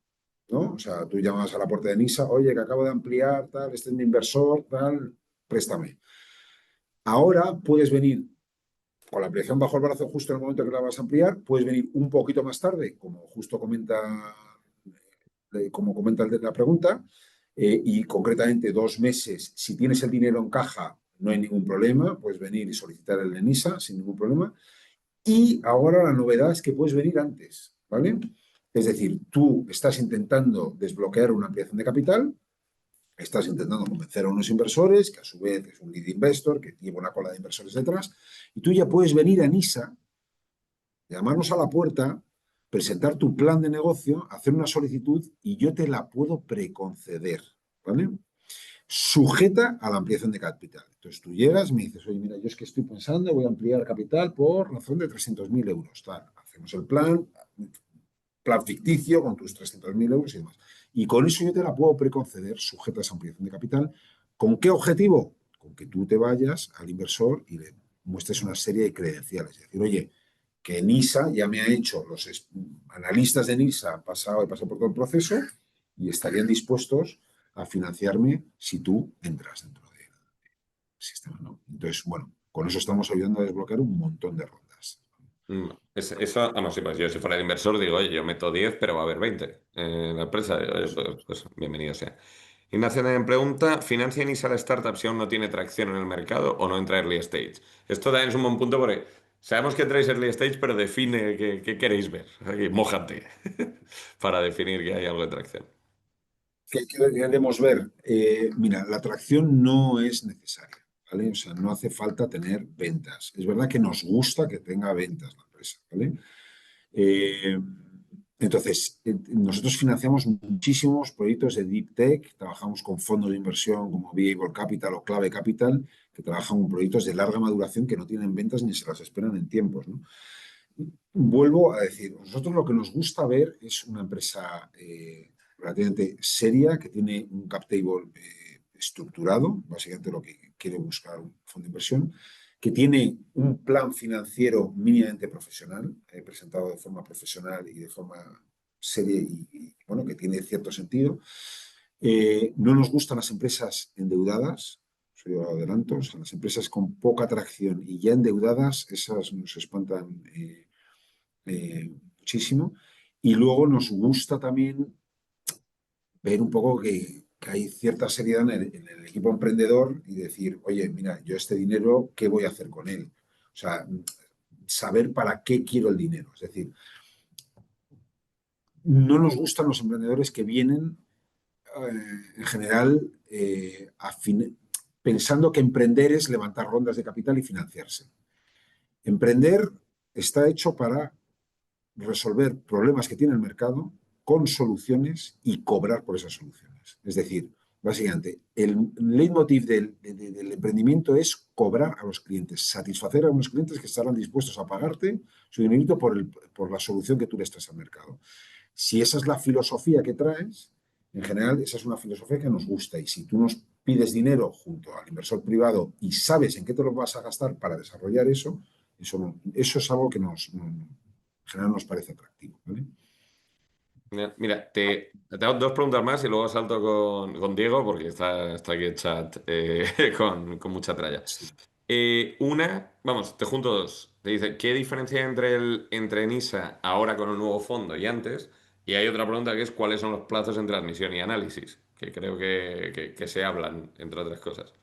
¿no? O sea, tú llamabas a la puerta de NISA, oye, que acabo de ampliar, tal, este es mi inversor, tal, préstame. Ahora puedes venir con la ampliación bajo el brazo justo en el momento que la vas a ampliar, puedes venir un poquito más tarde, como comenta el de la pregunta, y concretamente 2 meses. Si tienes el dinero en caja, no hay ningún problema, puedes venir y solicitar el ENISA sin ningún problema. Y ahora la novedad es que puedes venir antes, ¿vale? Es decir, tú estás intentando desbloquear una ampliación de capital, estás intentando convencer a unos inversores, que a su vez es un lead investor, que lleva una cola de inversores detrás, y tú ya puedes venir a NISA, llamarnos a la puerta, presentar tu plan de negocio, hacer una solicitud y yo te la puedo preconceder, ¿vale? Sujeta a la ampliación de capital. Entonces tú llegas y me dices, oye, mira, yo es que estoy pensando, voy a ampliar capital por razón de 300.000 euros. Tal. Hacemos el plan ficticio con tus 300.000 euros y demás. Y con eso yo te la puedo preconceder sujeta a esa ampliación de capital. ¿Con qué objetivo? Con que tú te vayas al inversor y le muestres una serie de credenciales. Es decir, oye, que NISA ya me ha hecho, los analistas de NISA he pasado por todo el proceso y estarían dispuestos a financiarme si tú entras dentro del sistema, ¿no? Entonces, bueno, con eso estamos ayudando a desbloquear un montón de rondas. Eso, vamos, sí, pues yo si fuera el inversor digo, oye, yo meto 10 pero va a haber 20 en la empresa. Oye, pues bienvenido sea. Ignacio me pregunta, ¿financia Inisa la startup si aún no tiene tracción en el mercado o no entra early stage? Esto también es un buen punto porque sabemos que entráis early stage, pero define qué queréis ver. Aquí, mójate para definir que hay algo de tracción. ¿Qué queremos ver? Mira, la atracción no es necesaria, ¿vale? O sea, no hace falta tener ventas. Es verdad que nos gusta que tenga ventas la empresa, ¿vale? Eh, entonces, nosotros financiamos muchísimos proyectos de Deep Tech, trabajamos con fondos de inversión como Behavioral Capital o Clave Capital, que trabajan con proyectos de larga maduración que no tienen ventas ni se las esperan en tiempos, ¿no? Vuelvo a decir, nosotros lo que nos gusta ver es una empresa relativamente seria, que tiene un cap table estructurado, básicamente lo que quiere buscar un fondo de inversión, que tiene un plan financiero mínimamente profesional, presentado de forma profesional y de forma seria bueno, que tiene cierto sentido. No nos gustan las empresas endeudadas, eso yo lo adelanto, o sea, las empresas con poca atracción y ya endeudadas, esas nos espantan muchísimo. Y luego nos gusta también ver un poco que hay cierta seriedad en el equipo emprendedor y decir, oye, mira, yo este dinero, ¿qué voy a hacer con él? O sea, saber para qué quiero el dinero. Es decir, no nos gustan los emprendedores que vienen, en general, pensando que emprender es levantar rondas de capital y financiarse. Emprender está hecho para resolver problemas que tiene el mercado con soluciones y cobrar por esas soluciones. Es decir, básicamente, el leitmotiv del emprendimiento es cobrar a los clientes, satisfacer a unos clientes que estarán dispuestos a pagarte su dinerito por la solución que tú les traes al mercado. Si esa es la filosofía que traes, en general, esa es una filosofía que nos gusta. Y si tú nos pides dinero junto al inversor privado y sabes en qué te lo vas a gastar para desarrollar eso, eso es algo que en general nos parece atractivo, ¿vale? Mira, te hago dos preguntas más y luego salto con Diego porque está aquí el chat con mucha tralla. Sí. Vamos, te junto dos. Te dice, ¿qué diferencia hay entre NISA ahora con el nuevo fondo y antes? Y hay otra pregunta que es, ¿cuáles son los plazos entre admisión y análisis? Que creo que se hablan, entre otras cosas.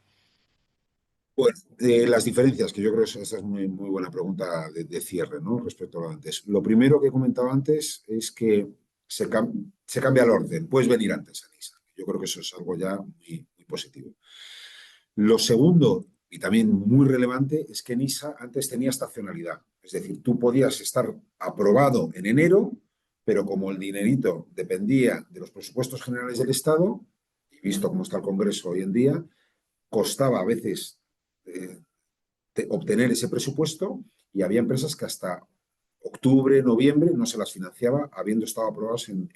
Bueno, las diferencias, que yo creo que esa es muy buena pregunta de cierre, ¿no? Respecto a lo antes. Lo primero que he comentado antes es que se cambia el orden. Puedes venir antes, Anisa. Yo creo que eso es algo ya muy positivo. Lo segundo, y también muy relevante, es que NISA antes tenía estacionalidad. Es decir, tú podías estar aprobado en enero, pero como el dinerito dependía de los presupuestos generales del Estado, y visto cómo está el Congreso hoy en día, costaba a veces eh, obtener ese presupuesto y había empresas que hasta octubre, noviembre no se las financiaba habiendo estado aprobadas en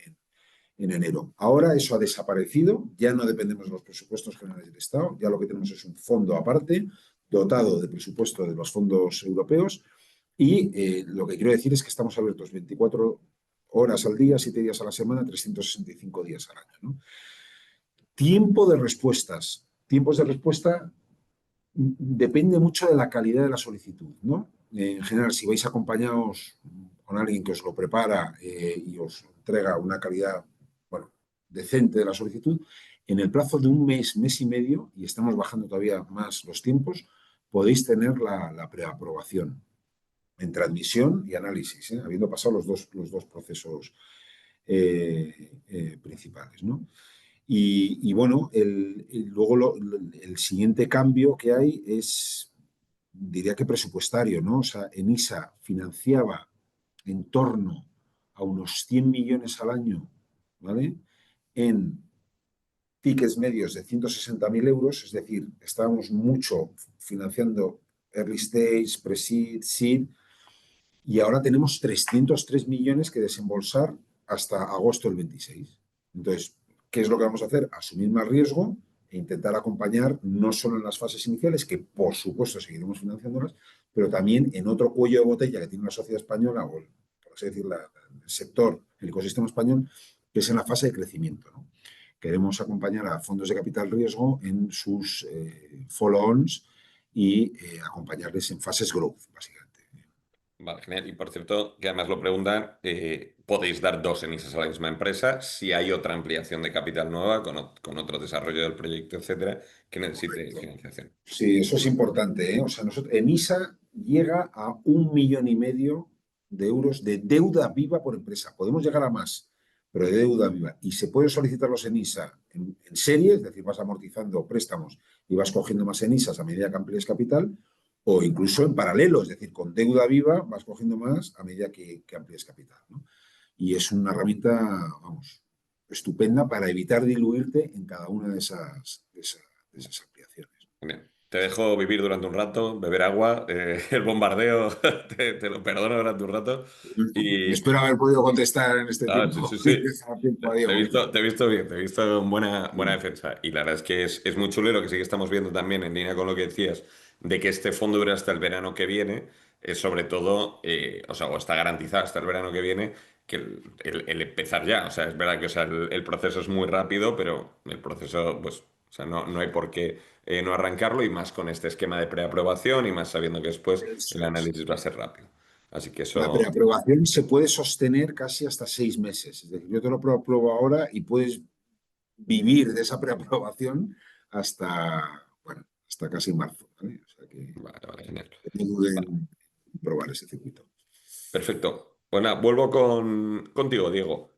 enero. Ahora eso ha desaparecido, ya no dependemos de los presupuestos generales del Estado, ya lo que tenemos es un fondo aparte, dotado de presupuesto de los fondos europeos y lo que quiero decir es que estamos abiertos 24 horas al día, 7 días a la semana, 365 días al año, ¿no? Tiempo de respuestas. Tiempos de respuesta depende mucho de la calidad de la solicitud, ¿no? En general, si vais acompañados con alguien que os lo prepara y os entrega una calidad, bueno, decente de la solicitud, en el plazo de un mes, mes y medio, y estamos bajando todavía más los tiempos, podéis tener la preaprobación entre admisión y análisis, habiendo pasado los dos procesos principales, ¿no? Bueno, luego el siguiente cambio que hay es, diría que presupuestario, ¿no? O sea, ENISA financiaba en torno a unos 100 millones al año, ¿vale? En tickets medios de 160.000 euros, es decir, estábamos mucho financiando early stage, pre-seed, seed, y ahora tenemos 303 millones que desembolsar hasta agosto del 26. Entonces, ¿qué es lo que vamos a hacer? Asumir más riesgo e intentar acompañar no solo en las fases iniciales, que por supuesto seguiremos financiándolas, pero también en otro cuello de botella que tiene la sociedad española, o por así decirlo, el sector, el ecosistema español, que es en la fase de crecimiento, ¿no? Queremos acompañar a fondos de capital riesgo en sus follow-ons y acompañarles en fases growth, básicamente. Vale, genial. Y por cierto, que además lo preguntan, podéis dar dos ENISAs a la misma empresa si hay otra ampliación de capital nueva con otro desarrollo del proyecto, etcétera, que necesite Correcto. financiación. Sí, eso es importante, ¿eh? O sea, ENISA llega a 1,5 millones de euros de deuda viva por empresa. Podemos llegar a más, pero de deuda viva. Y se puede solicitar los ENISA en serie, es decir, vas amortizando préstamos y vas cogiendo más ENISAs a medida que amplíes capital, o incluso en paralelo, es decir, con deuda viva vas cogiendo más a medida que amplíes capital, ¿no? Y es una herramienta, vamos, estupenda para evitar diluirte en cada una de esas ampliaciones. Genial. Te dejo vivir durante un rato, beber agua, el bombardeo, te lo perdono durante un rato. Y Espero haber podido contestar en este ah, sí, tiempo, sí, en sí. este tiempo a Te he Diego. visto, te he visto bien, te he visto en buena Sí, defensa. Y la verdad es que es muy chulo y lo que sí que estamos viendo también en línea con lo que decías, de que este fondo dure hasta el verano que viene, es sobre todo, o sea, o está garantizado hasta el verano que viene, que el empezar ya. O sea, es verdad que o sea, el proceso es muy rápido, pero el proceso, pues, o sea, no hay por qué no arrancarlo y más con este esquema de preaprobación y más sabiendo que después eso el es. análisis va a ser rápido. Así que La eso, preaprobación se puede sostener casi hasta 6 meses. Es decir, yo te lo apruebo ahora y puedes vivir de esa preaprobación hasta casi marzo, ¿vale? O sea vale, vale, genial. que no duden en probar ese circuito. Perfecto. Bueno, vuelvo contigo, Diego.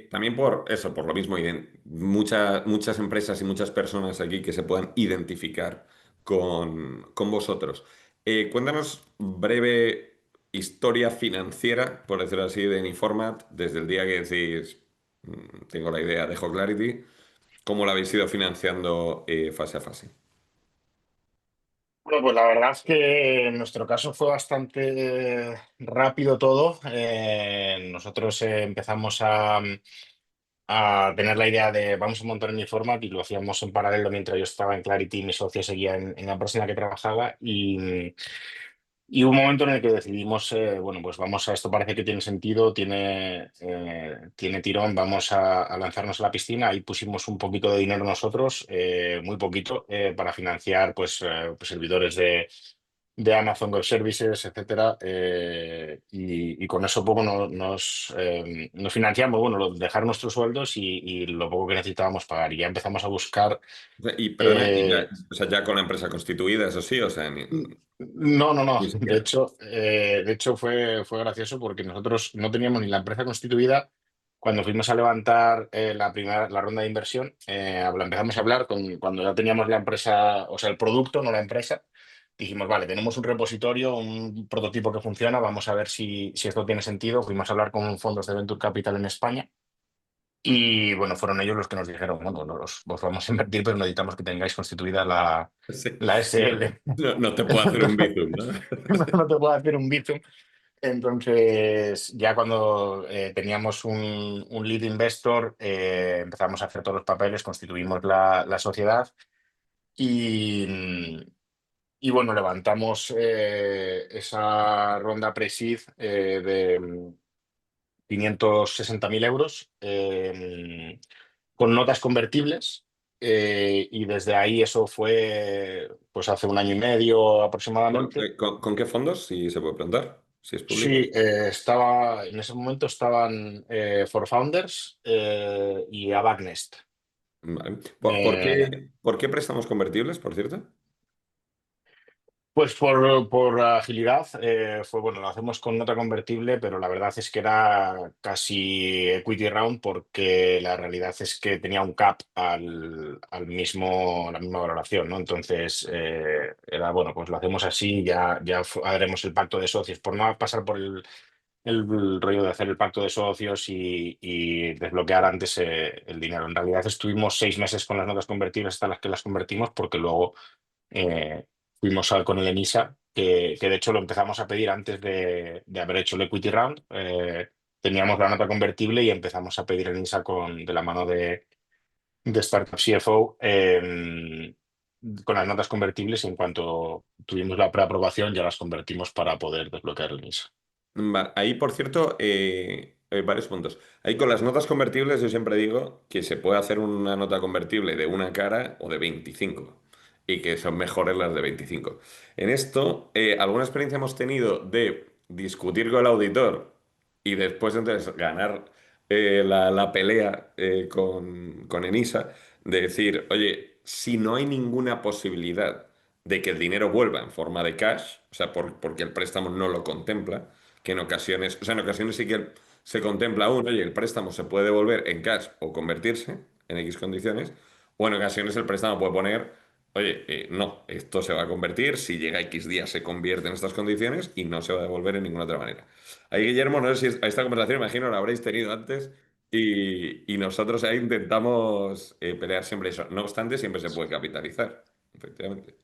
También por eso, por lo mismo, muchas empresas y muchas personas aquí que se puedan identificar con vosotros. Cuéntanos breve historia financiera, por decirlo así, de Anyformat, desde el día que decís, tengo la idea, dejo Clarity, cómo la habéis ido financiando fase a fase. Bueno, pues la verdad es que en nuestro caso fue bastante rápido todo. Nosotros empezamos a tener la idea de vamos a montar en Informat y lo hacíamos en paralelo mientras yo estaba en Clarity y mi socio seguía en la empresa en la que trabajaba y hubo un momento en el que decidimos, bueno, pues vamos a esto parece que tiene sentido, tiene tirón, vamos a lanzarnos a la piscina. Ahí pusimos un poquito de dinero nosotros, muy poquito, para financiar pues servidores de Amazon Web Services, etcétera, y con eso poco nos financiamos, bueno, dejar nuestros sueldos y lo poco que necesitábamos pagar. Y ya empezamos a buscar. Y perdona, eh, o sea, ya con la empresa constituida, eso sí, o sea, no, no, no. ni De siquiera. hecho, de hecho fue gracioso porque nosotros no teníamos ni la empresa constituida. Cuando fuimos a levantar la ronda de inversión, empezamos a hablar cuando ya teníamos la empresa, o sea, el producto, no la empresa. Dijimos, vale, tenemos un repositorio, un prototipo que funciona, vamos a ver si esto tiene sentido. Fuimos a hablar con fondos de Venture Capital en España y bueno, fueron ellos los que nos dijeron, bueno, os vamos a invertir, pero necesitamos que tengáis constituida Sí. la No, SL. no te puedo hacer un bizum, ¿no? No te puedo hacer un Bizum. Entonces, ya cuando teníamos un lead investor, empezamos a hacer todos los papeles, constituimos la sociedad y, y bueno, levantamos esa ronda pre-seed de 560.000 euros con notas convertibles. Y desde ahí eso fue pues hace un año y medio Bueno, aproximadamente. ¿con qué fondos? Si se puede preguntar, si es público. Sí, en ese momento estaban For Founders y Abacnest. Vale. Eh, ¿Por qué préstamos convertibles, por cierto? pues por agilidad, fue bueno, lo hacemos con nota convertible, pero la verdad es que era casi equity round porque la realidad es que tenía un cap la misma valoración, ¿no? Entonces, era bueno, pues lo hacemos así, ya haremos el pacto de socios por no pasar el rollo de hacer el pacto de socios y desbloquear antes el dinero. En realidad estuvimos 6 meses con las notas convertibles hasta las que las convertimos porque luego eh, fuimos con el ENISA, que de hecho lo empezamos a pedir antes de haber hecho el equity round. Teníamos la nota convertible y empezamos a pedir el ENISA de la mano de Startup CFO con las notas convertibles y en cuanto tuvimos la preaprobación ya las convertimos para poder desbloquear el NISA. Ahí, por cierto, varios puntos. Ahí con las notas convertibles yo siempre digo que se puede hacer una nota convertible de una cara o de 25 y que son mejores las de 25. En esto, alguna experiencia hemos tenido de discutir con el auditor y después entonces ganar la pelea con Enisa, de decir, oye, si no hay ninguna posibilidad de que el dinero vuelva en forma de cash, o sea, porque el préstamo no lo contempla, que en ocasiones, o sea, en ocasiones sí que se contempla aún, oye, el préstamo se puede devolver en cash o convertirse en X condiciones, o en ocasiones el préstamo puede poner, oye, no, esto se va a convertir, si llega X días se convierte en estas condiciones y no se va a devolver en ninguna otra manera. Ahí, Guillermo, no sé si esta conversación, imagino, la habréis tenido antes y nosotros ahí intentamos pelear siempre eso. No obstante, siempre se puede capitalizar, efectivamente.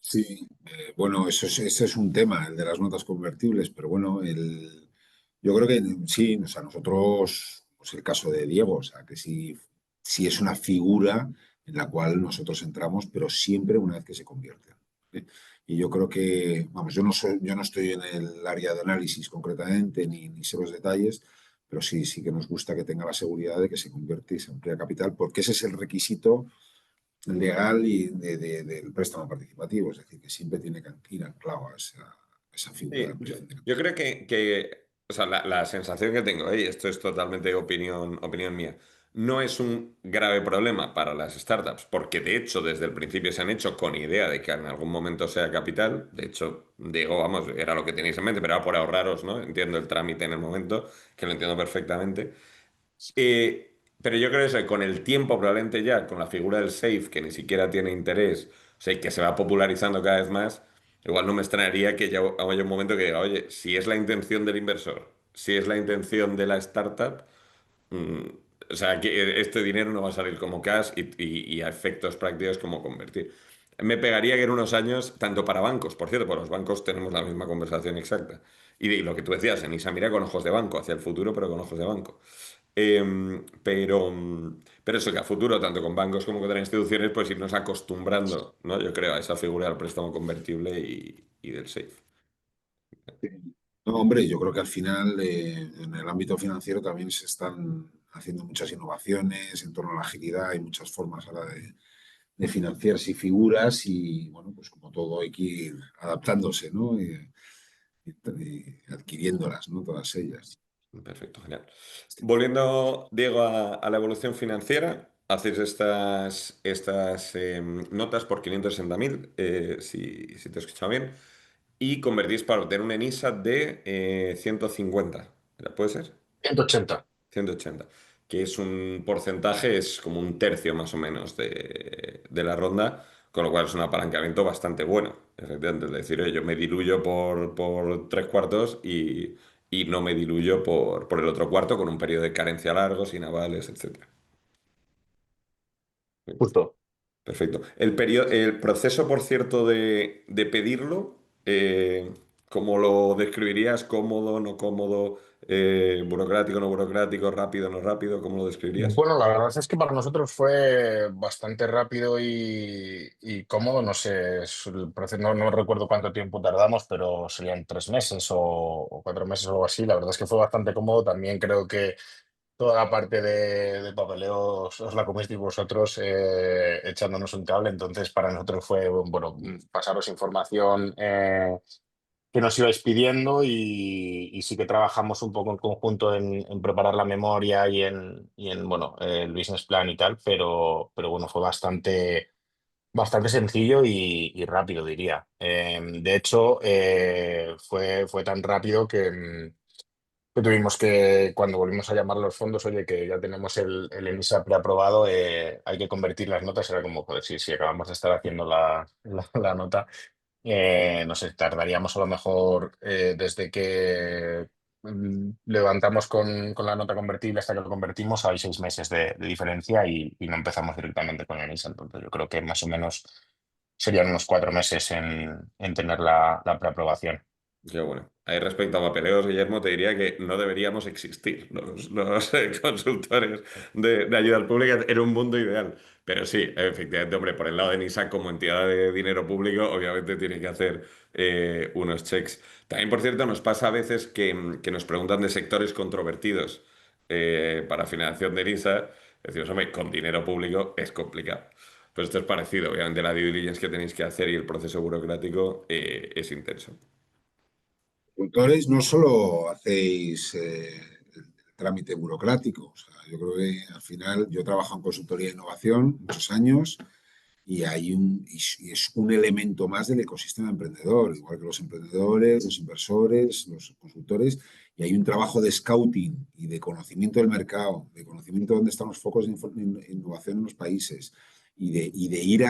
Sí, bueno, ese es un tema, el de las notas convertibles, pero bueno, yo creo que sí, o sea, nosotros, pues el caso de Diego, o sea, que sí, sí es una figura en la cual nosotros entramos, pero siempre una vez que se convierte. ¿Eh? Y yo creo que, vamos, yo no estoy en el área de análisis concretamente, ni sé los detalles, pero sí, sí que nos gusta que tenga la seguridad de que se convierte y se amplía capital, porque ese es el requisito legal y del préstamo participativo, es decir, que siempre tiene que ir anclado a esa figura de Sí, ampliación de yo capital. creo o sea, la sensación que tengo, y esto es totalmente opinión mía, no es un grave problema para las startups, porque de hecho desde el principio se han hecho con idea de que en algún momento sea capital. De hecho, digo, vamos, era lo que tenéis en mente, pero era por ahorraros, ¿no? Entiendo el trámite en el momento, que lo entiendo perfectamente. Pero yo creo eso, que con el tiempo, probablemente ya, con la figura del safe, que ni siquiera tiene interés, o sea, y que se va popularizando cada vez más, igual no me extrañaría que ya haya un momento que diga, oye, si es la intención del inversor, si es la intención de la startup, mm, o sea, que este dinero no va a salir como cash y a efectos prácticos como convertir. Me pegaría que en unos años, tanto para bancos, por cierto, por los bancos tenemos la misma conversación exacta. Y de lo que tú decías, Enisa mira con ojos de banco, hacia el futuro, pero con ojos de banco. Pero eso que a futuro, tanto con bancos como con otras instituciones, pues irnos acostumbrando, ¿no? Yo creo, a esa figura del préstamo convertible y del safe. No, hombre, yo creo que al final en el ámbito financiero también se están haciendo muchas innovaciones en torno a la agilidad, hay muchas formas ahora de financiarse y figuras y bueno, pues como todo hay que ir adaptándose, ¿no? Y adquiriéndolas, ¿no? Todas ellas. Perfecto, genial. Volviendo, Diego, a la evolución financiera, hacéis estas notas por 560.000, si te he escuchado bien, y convertís para obtener un ENISA de 150. ¿Puede ser? 180. 180, que es un porcentaje, es como un tercio más o menos de la ronda, con lo cual es un apalancamiento bastante bueno, efectivamente. Es decir, oye, yo me diluyo por tres cuartos y no me diluyo por el otro cuarto con un periodo de carencia largo, sin avales, etcétera. Justo. Perfecto. El proceso, por cierto, de pedirlo, ¿cómo lo describirías? ¿Cómodo, no cómodo? ¿Burocrático, no burocrático? ¿Rápido, no rápido? ¿Cómo lo describirías? Bueno, la verdad es que para nosotros fue bastante rápido y cómodo. No sé, el proceso, no recuerdo cuánto tiempo tardamos, pero serían 3 meses o 4 meses o algo así. La verdad es que fue bastante cómodo. También creo que toda la parte de papeleo os la comisteis vosotros echándonos un cable. Entonces, para nosotros fue, bueno, pasaros información. Que nos ibais pidiendo y sí que trabajamos un poco en conjunto en preparar la memoria y en bueno, el business plan y tal, pero bueno, fue bastante sencillo y rápido, diría. De hecho, fue tan rápido que tuvimos que, cuando volvimos a llamar a los fondos, oye, que ya tenemos el ENISA preaprobado, hay que convertir las notas. Era como, joder, sí, sí, acabamos de estar haciendo la nota. No sé, tardaríamos a lo mejor desde que levantamos con la nota convertible hasta que lo convertimos, hay 6 meses de diferencia y no empezamos directamente con el ISA. Entonces yo creo que más o menos serían unos 4 meses en tener la preaprobación. Qué bueno. Ahí respecto a papeleos, Guillermo, te diría que no deberíamos existir los consultores de ayuda pública en un mundo ideal. Pero sí, efectivamente, hombre, por el lado de NISA como entidad de dinero público, obviamente tiene que hacer unos checks. También, por cierto, nos pasa a veces que nos preguntan de sectores controvertidos para financiación de NISA. Decimos, hombre, con dinero público es complicado. Pues esto es parecido. Obviamente la due diligence que tenéis que hacer y el proceso burocrático es intenso. Consultores, no solo hacéis el trámite burocrático, o sea, yo creo que al final yo trabajo en consultoría de innovación muchos años y es un elemento más del ecosistema emprendedor, igual que los emprendedores, los inversores, los consultores, y hay un trabajo de scouting y de conocimiento del mercado, de conocimiento de dónde están los focos de innovación en los países, y de ir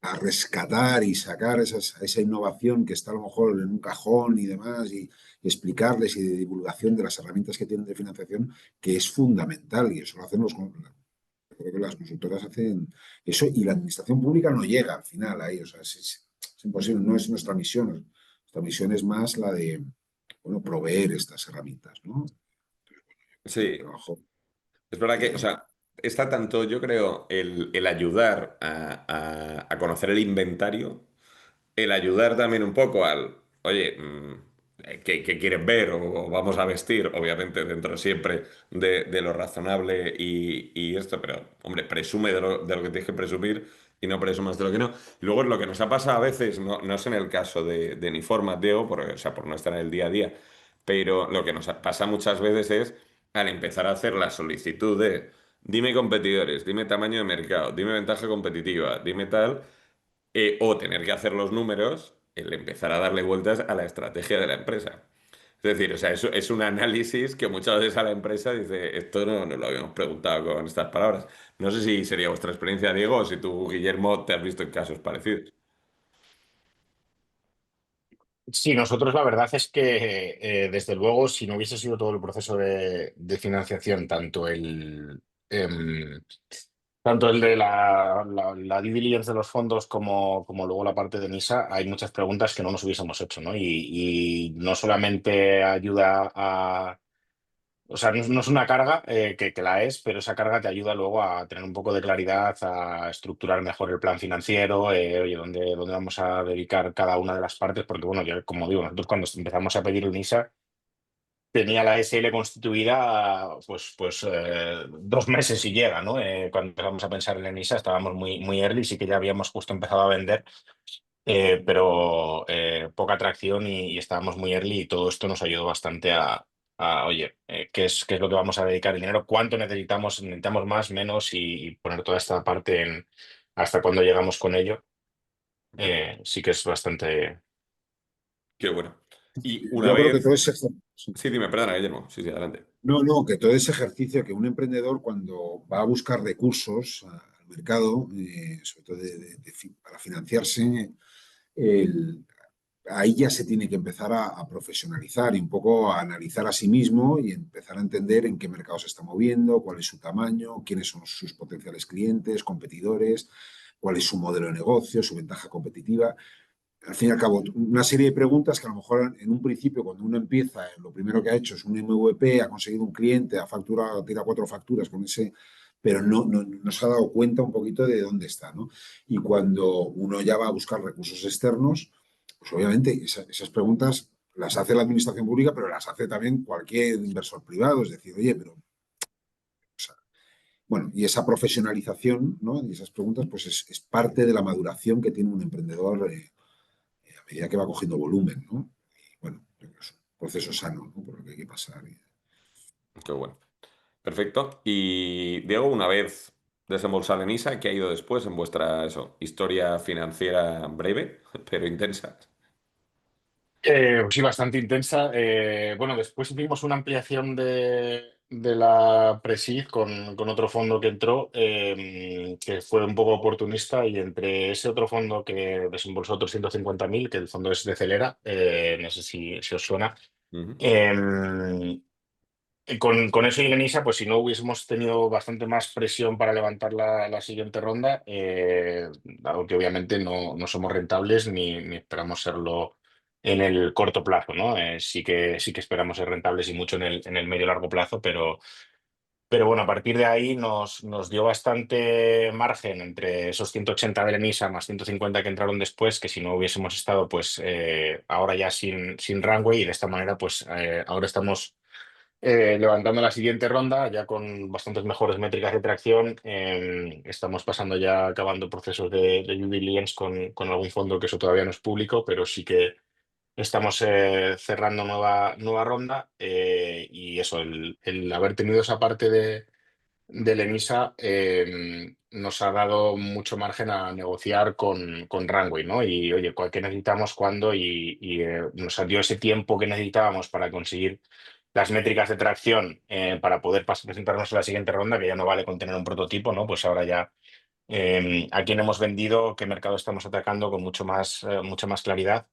a rescatar y sacar esa innovación que está a lo mejor en un cajón y demás, y explicarles y de divulgación de las herramientas que tienen de financiación, que es fundamental, y eso lo hacen creo que las consultoras hacen eso, y la administración pública no llega al final ahí, o sea, es imposible, no es nuestra misión. Nuestra misión es más la de, bueno, proveer estas herramientas, ¿no? El Sí, trabajo. es verdad que, o eh, sea, está tanto, yo creo, el ayudar a conocer el inventario, el ayudar también un poco al, oye, ¿qué quieres ver o vamos a vestir? Obviamente dentro siempre de lo razonable y esto, pero, hombre, presume de lo que tienes que presumir y no presumas de lo que no. Y luego lo que nos ha pasado a veces, no es en el caso de Niforma, Diego, o sea, por no estar en el día a día, pero lo que nos pasa muchas veces es al empezar a hacer la solicitud de dime competidores, dime tamaño de mercado, dime ventaja competitiva, dime tal, o tener que hacer los números, el empezar a darle vueltas a la estrategia de la empresa. Es decir, o sea, es un análisis que muchas veces a la empresa dice, esto no lo habíamos preguntado con estas palabras. No sé si sería vuestra experiencia, Diego, o si tú, Guillermo, te has visto en casos parecidos. Sí, nosotros la verdad es que, desde luego, si no hubiese sido todo el proceso de financiación, tanto el de la due diligence de los fondos como luego la parte de NISA, hay muchas preguntas que no nos hubiésemos hecho, ¿no? Y no solamente ayuda a... O sea, no es una carga, que la es, pero esa carga te ayuda luego a tener un poco de claridad, a estructurar mejor el plan financiero, oye, dónde vamos a dedicar cada una de las partes, porque bueno, yo como digo, nosotros cuando empezamos a pedir un ISA, tenía la SL constituida pues 2 meses y llega, ¿no? Cuando empezamos a pensar en el ISA estábamos muy early, sí que ya habíamos justo empezado a vender, pero poca atracción y estábamos muy early y todo esto nos ayudó bastante oye, ¿qué es lo que vamos a dedicar el dinero? ¿Cuánto necesitamos? ¿Necesitamos más, menos? Y poner toda esta parte en hasta cuándo llegamos con ello. Sí que es bastante... Qué bueno. Y una yo creo que todo vez... ese, Sí, dime, perdona, Guillermo. Sí, sí, adelante. no, no, que todo ese ejercicio que un emprendedor cuando va a buscar recursos al mercado, sobre todo para financiarse, el- ahí ya se tiene que empezar a profesionalizar y un poco a analizar a sí mismo y empezar a entender en qué mercado se está moviendo, cuál es su tamaño, quiénes son sus potenciales clientes, competidores, cuál es su modelo de negocio, su ventaja competitiva. Al fin y al cabo, una serie de preguntas que a lo mejor en un principio, cuando uno empieza, lo primero que ha hecho es un MVP, ha conseguido un cliente, ha facturado, tira 4 facturas con ese, pero no se ha dado cuenta un poquito de dónde está, ¿no? Y cuando uno ya va a buscar recursos externos, pues obviamente esas preguntas las hace la administración pública, pero las hace también cualquier inversor privado. Es decir, oye, pero, o sea, bueno, y esa profesionalización, ¿no? Y esas preguntas, pues es parte de la maduración que tiene un emprendedor, a medida que va cogiendo volumen, ¿no? Y bueno, es un proceso sano, ¿no? Por lo que hay que pasar. Qué bueno. Perfecto. Y Diego, una vez desembolsada en ISA, ¿qué ha ido después en vuestra historia financiera breve, pero intensa? Sí, bastante intensa. Bueno, después hicimos una ampliación de la Presid con otro fondo que entró, que fue un poco oportunista, y entre ese otro fondo que desembolsó otros 150.000, que el fondo es de Celera, no sé si os suena. Ujú. eh, con eso y Lenisa, pues si no hubiésemos tenido bastante más presión para levantar la siguiente ronda, dado que obviamente no somos rentables ni esperamos serlo en el corto plazo, ¿no? Sí que esperamos ser rentables y mucho en el medio largo plazo, pero bueno, a partir de ahí nos dio bastante margen entre esos 180 de Lenisa más 150 que entraron después, que si no hubiésemos estado, pues ahora ya sin runway, y de esta manera, pues ahora estamos levantando la siguiente ronda ya con bastantes mejores métricas de tracción. Estamos pasando ya, acabando procesos de due diligence con algún fondo, que eso todavía no es público, pero sí que estamos cerrando nueva ronda. Y eso, el haber tenido esa parte de Lenisa nos ha dado mucho margen a negociar con Runway, ¿no? Y oye, ¿qué necesitamos, cuándo? Y nos dio ese tiempo que necesitábamos para conseguir las métricas de tracción, para poder presentarnos a la siguiente ronda, que ya no vale con tener un prototipo, ¿no? Pues ahora ya a quién hemos vendido, qué mercado estamos atacando con mucha más claridad.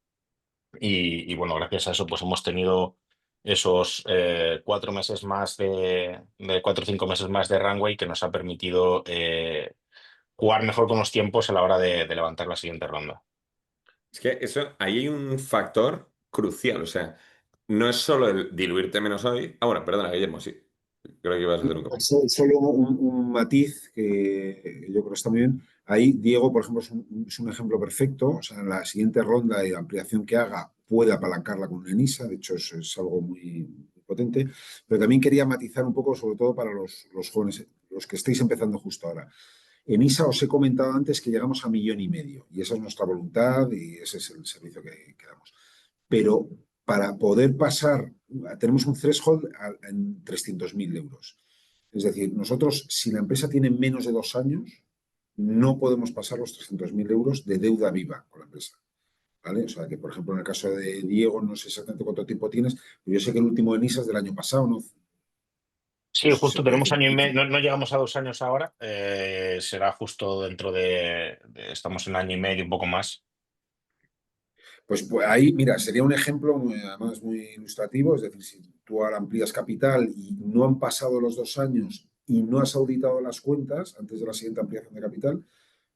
Y bueno, gracias a eso, pues hemos tenido esos 4 meses más de 4 o 5 meses más de runway, que nos ha permitido jugar mejor con los tiempos a la hora de levantar la siguiente ronda. Es que eso, ahí hay un factor crucial, o sea, no es solo el diluirte menos hoy. Ah, bueno, perdona, Guillermo, sí. Creo que ibas a hacer un comentario. Solo un matiz que yo creo que está muy bien. Ahí Diego, por ejemplo, es un ejemplo perfecto. O sea, en la siguiente ronda de ampliación que haga puede apalancarla con una ENISA. De hecho, es algo muy potente. Pero también quería matizar un poco, sobre todo para los jóvenes, los que estéis empezando justo ahora. En ISA os he comentado antes que llegamos a 1,5 millones y esa es nuestra voluntad y ese es el servicio que damos. Pero para poder pasar, tenemos un threshold en 300.000 euros. Es decir, nosotros, si la empresa tiene menos de 2 años, no podemos pasar los 300.000 euros de deuda viva con la empresa. ¿Vale? O sea, que por ejemplo en el caso de Diego, no sé exactamente cuánto tiempo tienes, pero yo sé que el último de NISA es del año pasado, ¿no? Sí, No sé si se justo puede tenemos decir. año y medio, no llegamos a 2 años ahora, será justo dentro estamos en año y medio, un poco más. Pues ahí, mira, sería un ejemplo además muy ilustrativo, es decir, si tú ahora amplías capital y no han pasado los 2 años y no has auditado las cuentas antes de la siguiente ampliación de capital,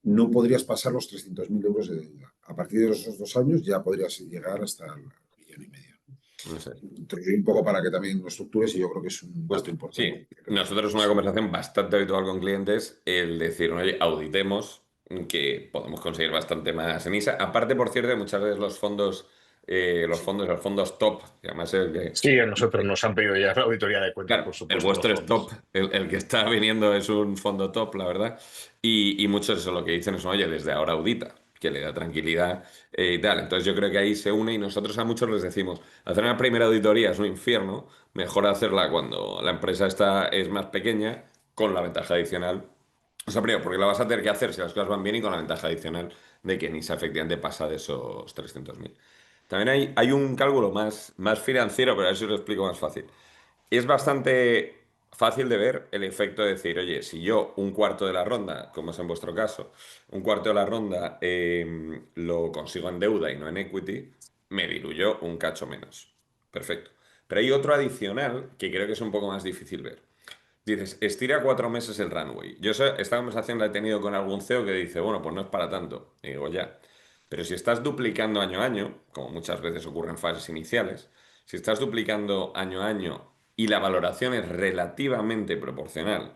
no podrías pasar los 300.000 euros de deuda. A partir de esos 2 años ya podrías llegar hasta el 1,5 millones. No sé. Entonces, un poco para que también lo estructures y yo creo que es un dato Justo, importante. sí. Nosotros una conversación bastante habitual con clientes, el decir, oye, auditemos, que podemos conseguir bastante más en ISA. Aparte, por cierto, muchas veces los fondos top, que además es el que, Sí, a nosotros nos han pedido ya la auditoría de cuentas, claro, por el supuesto, los vuestro es top, fondos. el que está viniendo es un fondo top, la verdad. Y muchos eso lo que dicen es, oye, desde ahora audita, que le da tranquilidad y tal. Entonces yo creo que ahí se une y nosotros a muchos les decimos, hacer una primera auditoría es un infierno, mejor hacerla cuando la empresa es más pequeña, con la ventaja adicional. O sea, primero, porque la vas a tener que hacer si las cosas van bien y con la ventaja adicional de que NISA efectivamente pasa de esos 300.000. También hay un cálculo más financiero, pero a ver si os lo explico más fácil. Es bastante fácil de ver el efecto de decir, oye, si yo un cuarto de la ronda, como es en vuestro caso, un cuarto de la ronda lo consigo en deuda y no en equity, me diluyo un cacho menos. Perfecto. Pero hay otro adicional que creo que es un poco más difícil ver. Dices, estira 4 meses el runway. Esta conversación la he tenido con algún CEO que dice, bueno, pues no es para tanto. Y digo, ya. Pero si estás duplicando año a año, como muchas veces ocurre en fases iniciales, si estás duplicando año a año y la valoración es relativamente proporcional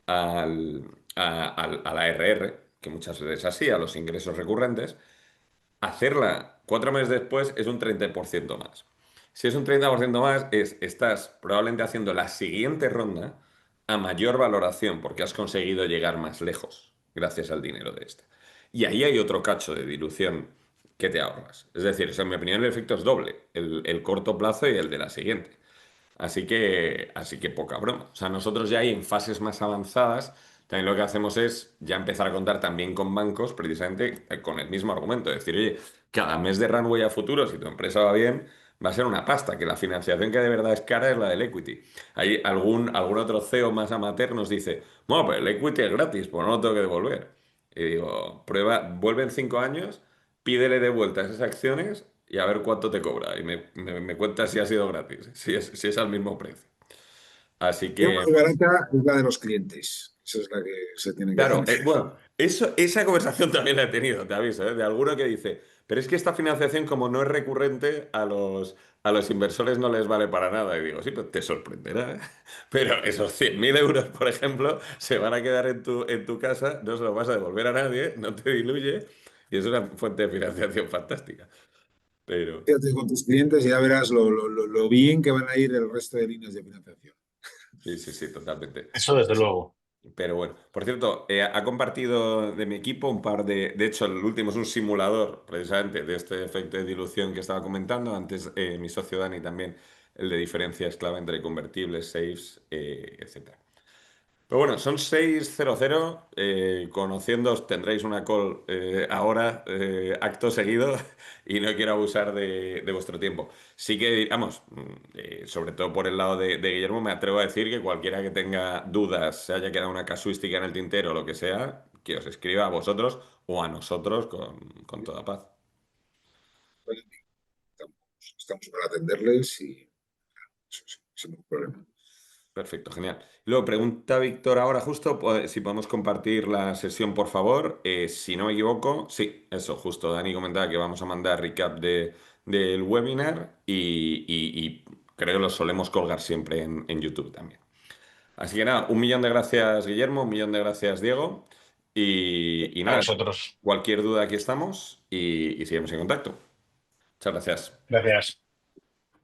al, a la RR, que muchas veces es así, a los ingresos recurrentes, hacerla 4 meses después es un 30% más. Si es un 30% más, estás probablemente haciendo la siguiente ronda a mayor valoración porque has conseguido llegar más lejos gracias al dinero de esta. Y ahí hay otro cacho de dilución que te ahorras. Es decir, en mi opinión, el efecto es doble, el corto plazo y el de la siguiente. Así que poca broma. O sea, nosotros ya ahí en fases más avanzadas, también lo que hacemos es ya empezar a contar también con bancos, precisamente con el mismo argumento. Decir, oye, cada mes de runway a futuro, si tu empresa va bien, va a ser una pasta, que la financiación que de verdad es cara es la del equity. Hay algún otro CEO más amateur nos dice, bueno, pero el equity es gratis, pues no lo tengo que devolver. Y digo, prueba, vuelve en 5 años, pídele de vuelta esas acciones y a ver cuánto te cobra. Y me cuentas si ha sido gratis, si es al mismo precio. Así La que... más barata es la de los clientes. Esa es la que se tiene que Claro, financiar. bueno, esa conversación también la he tenido, te aviso, ¿eh? De alguno que dice, pero es que esta financiación como no es recurrente, a los inversores no les vale para nada. Y digo, sí, pero te sorprenderá, ¿eh? Pero esos 100.000 euros, por ejemplo, se van a quedar en tu casa, no se los vas a devolver a nadie, no te diluye, y es una fuente de financiación fantástica. Pero, Fíjate con tus clientes y ya verás lo bien que van a ir el resto de líneas de financiación. sí, sí, sí, totalmente. Eso desde luego. Pero bueno, por cierto, ha compartido de mi equipo un par de hecho, el último es un simulador precisamente de este efecto de dilución que estaba comentando. Antes mi socio Dani también, el de diferencias clave entre convertibles, safes, etcétera. Pero bueno, son 6:00. Conociéndoos tendréis una call ahora, acto seguido, y no quiero abusar de vuestro tiempo. Sí que, vamos, sobre todo por el lado de Guillermo, me atrevo a decir que cualquiera que tenga dudas, se haya quedado una casuística en el tintero o lo que sea, que os escriba a vosotros o a nosotros con toda paz. Bueno, estamos para atenderles y eso, sin ningún problema. Perfecto, genial. Luego pregunta Víctor ahora justo si podemos compartir la sesión, por favor. Si no me equivoco, sí, eso, justo. Dani comentaba que vamos a mandar recap del webinar y creo que lo solemos colgar siempre en YouTube también. Así que nada, 1 millón de gracias, Guillermo, 1 millón de gracias, Diego. Y A nada, vosotros. cualquier cualquier duda aquí estamos y seguimos en contacto. Muchas gracias. Gracias.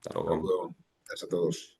Hasta Hasta luego. luego. Gracias a todos.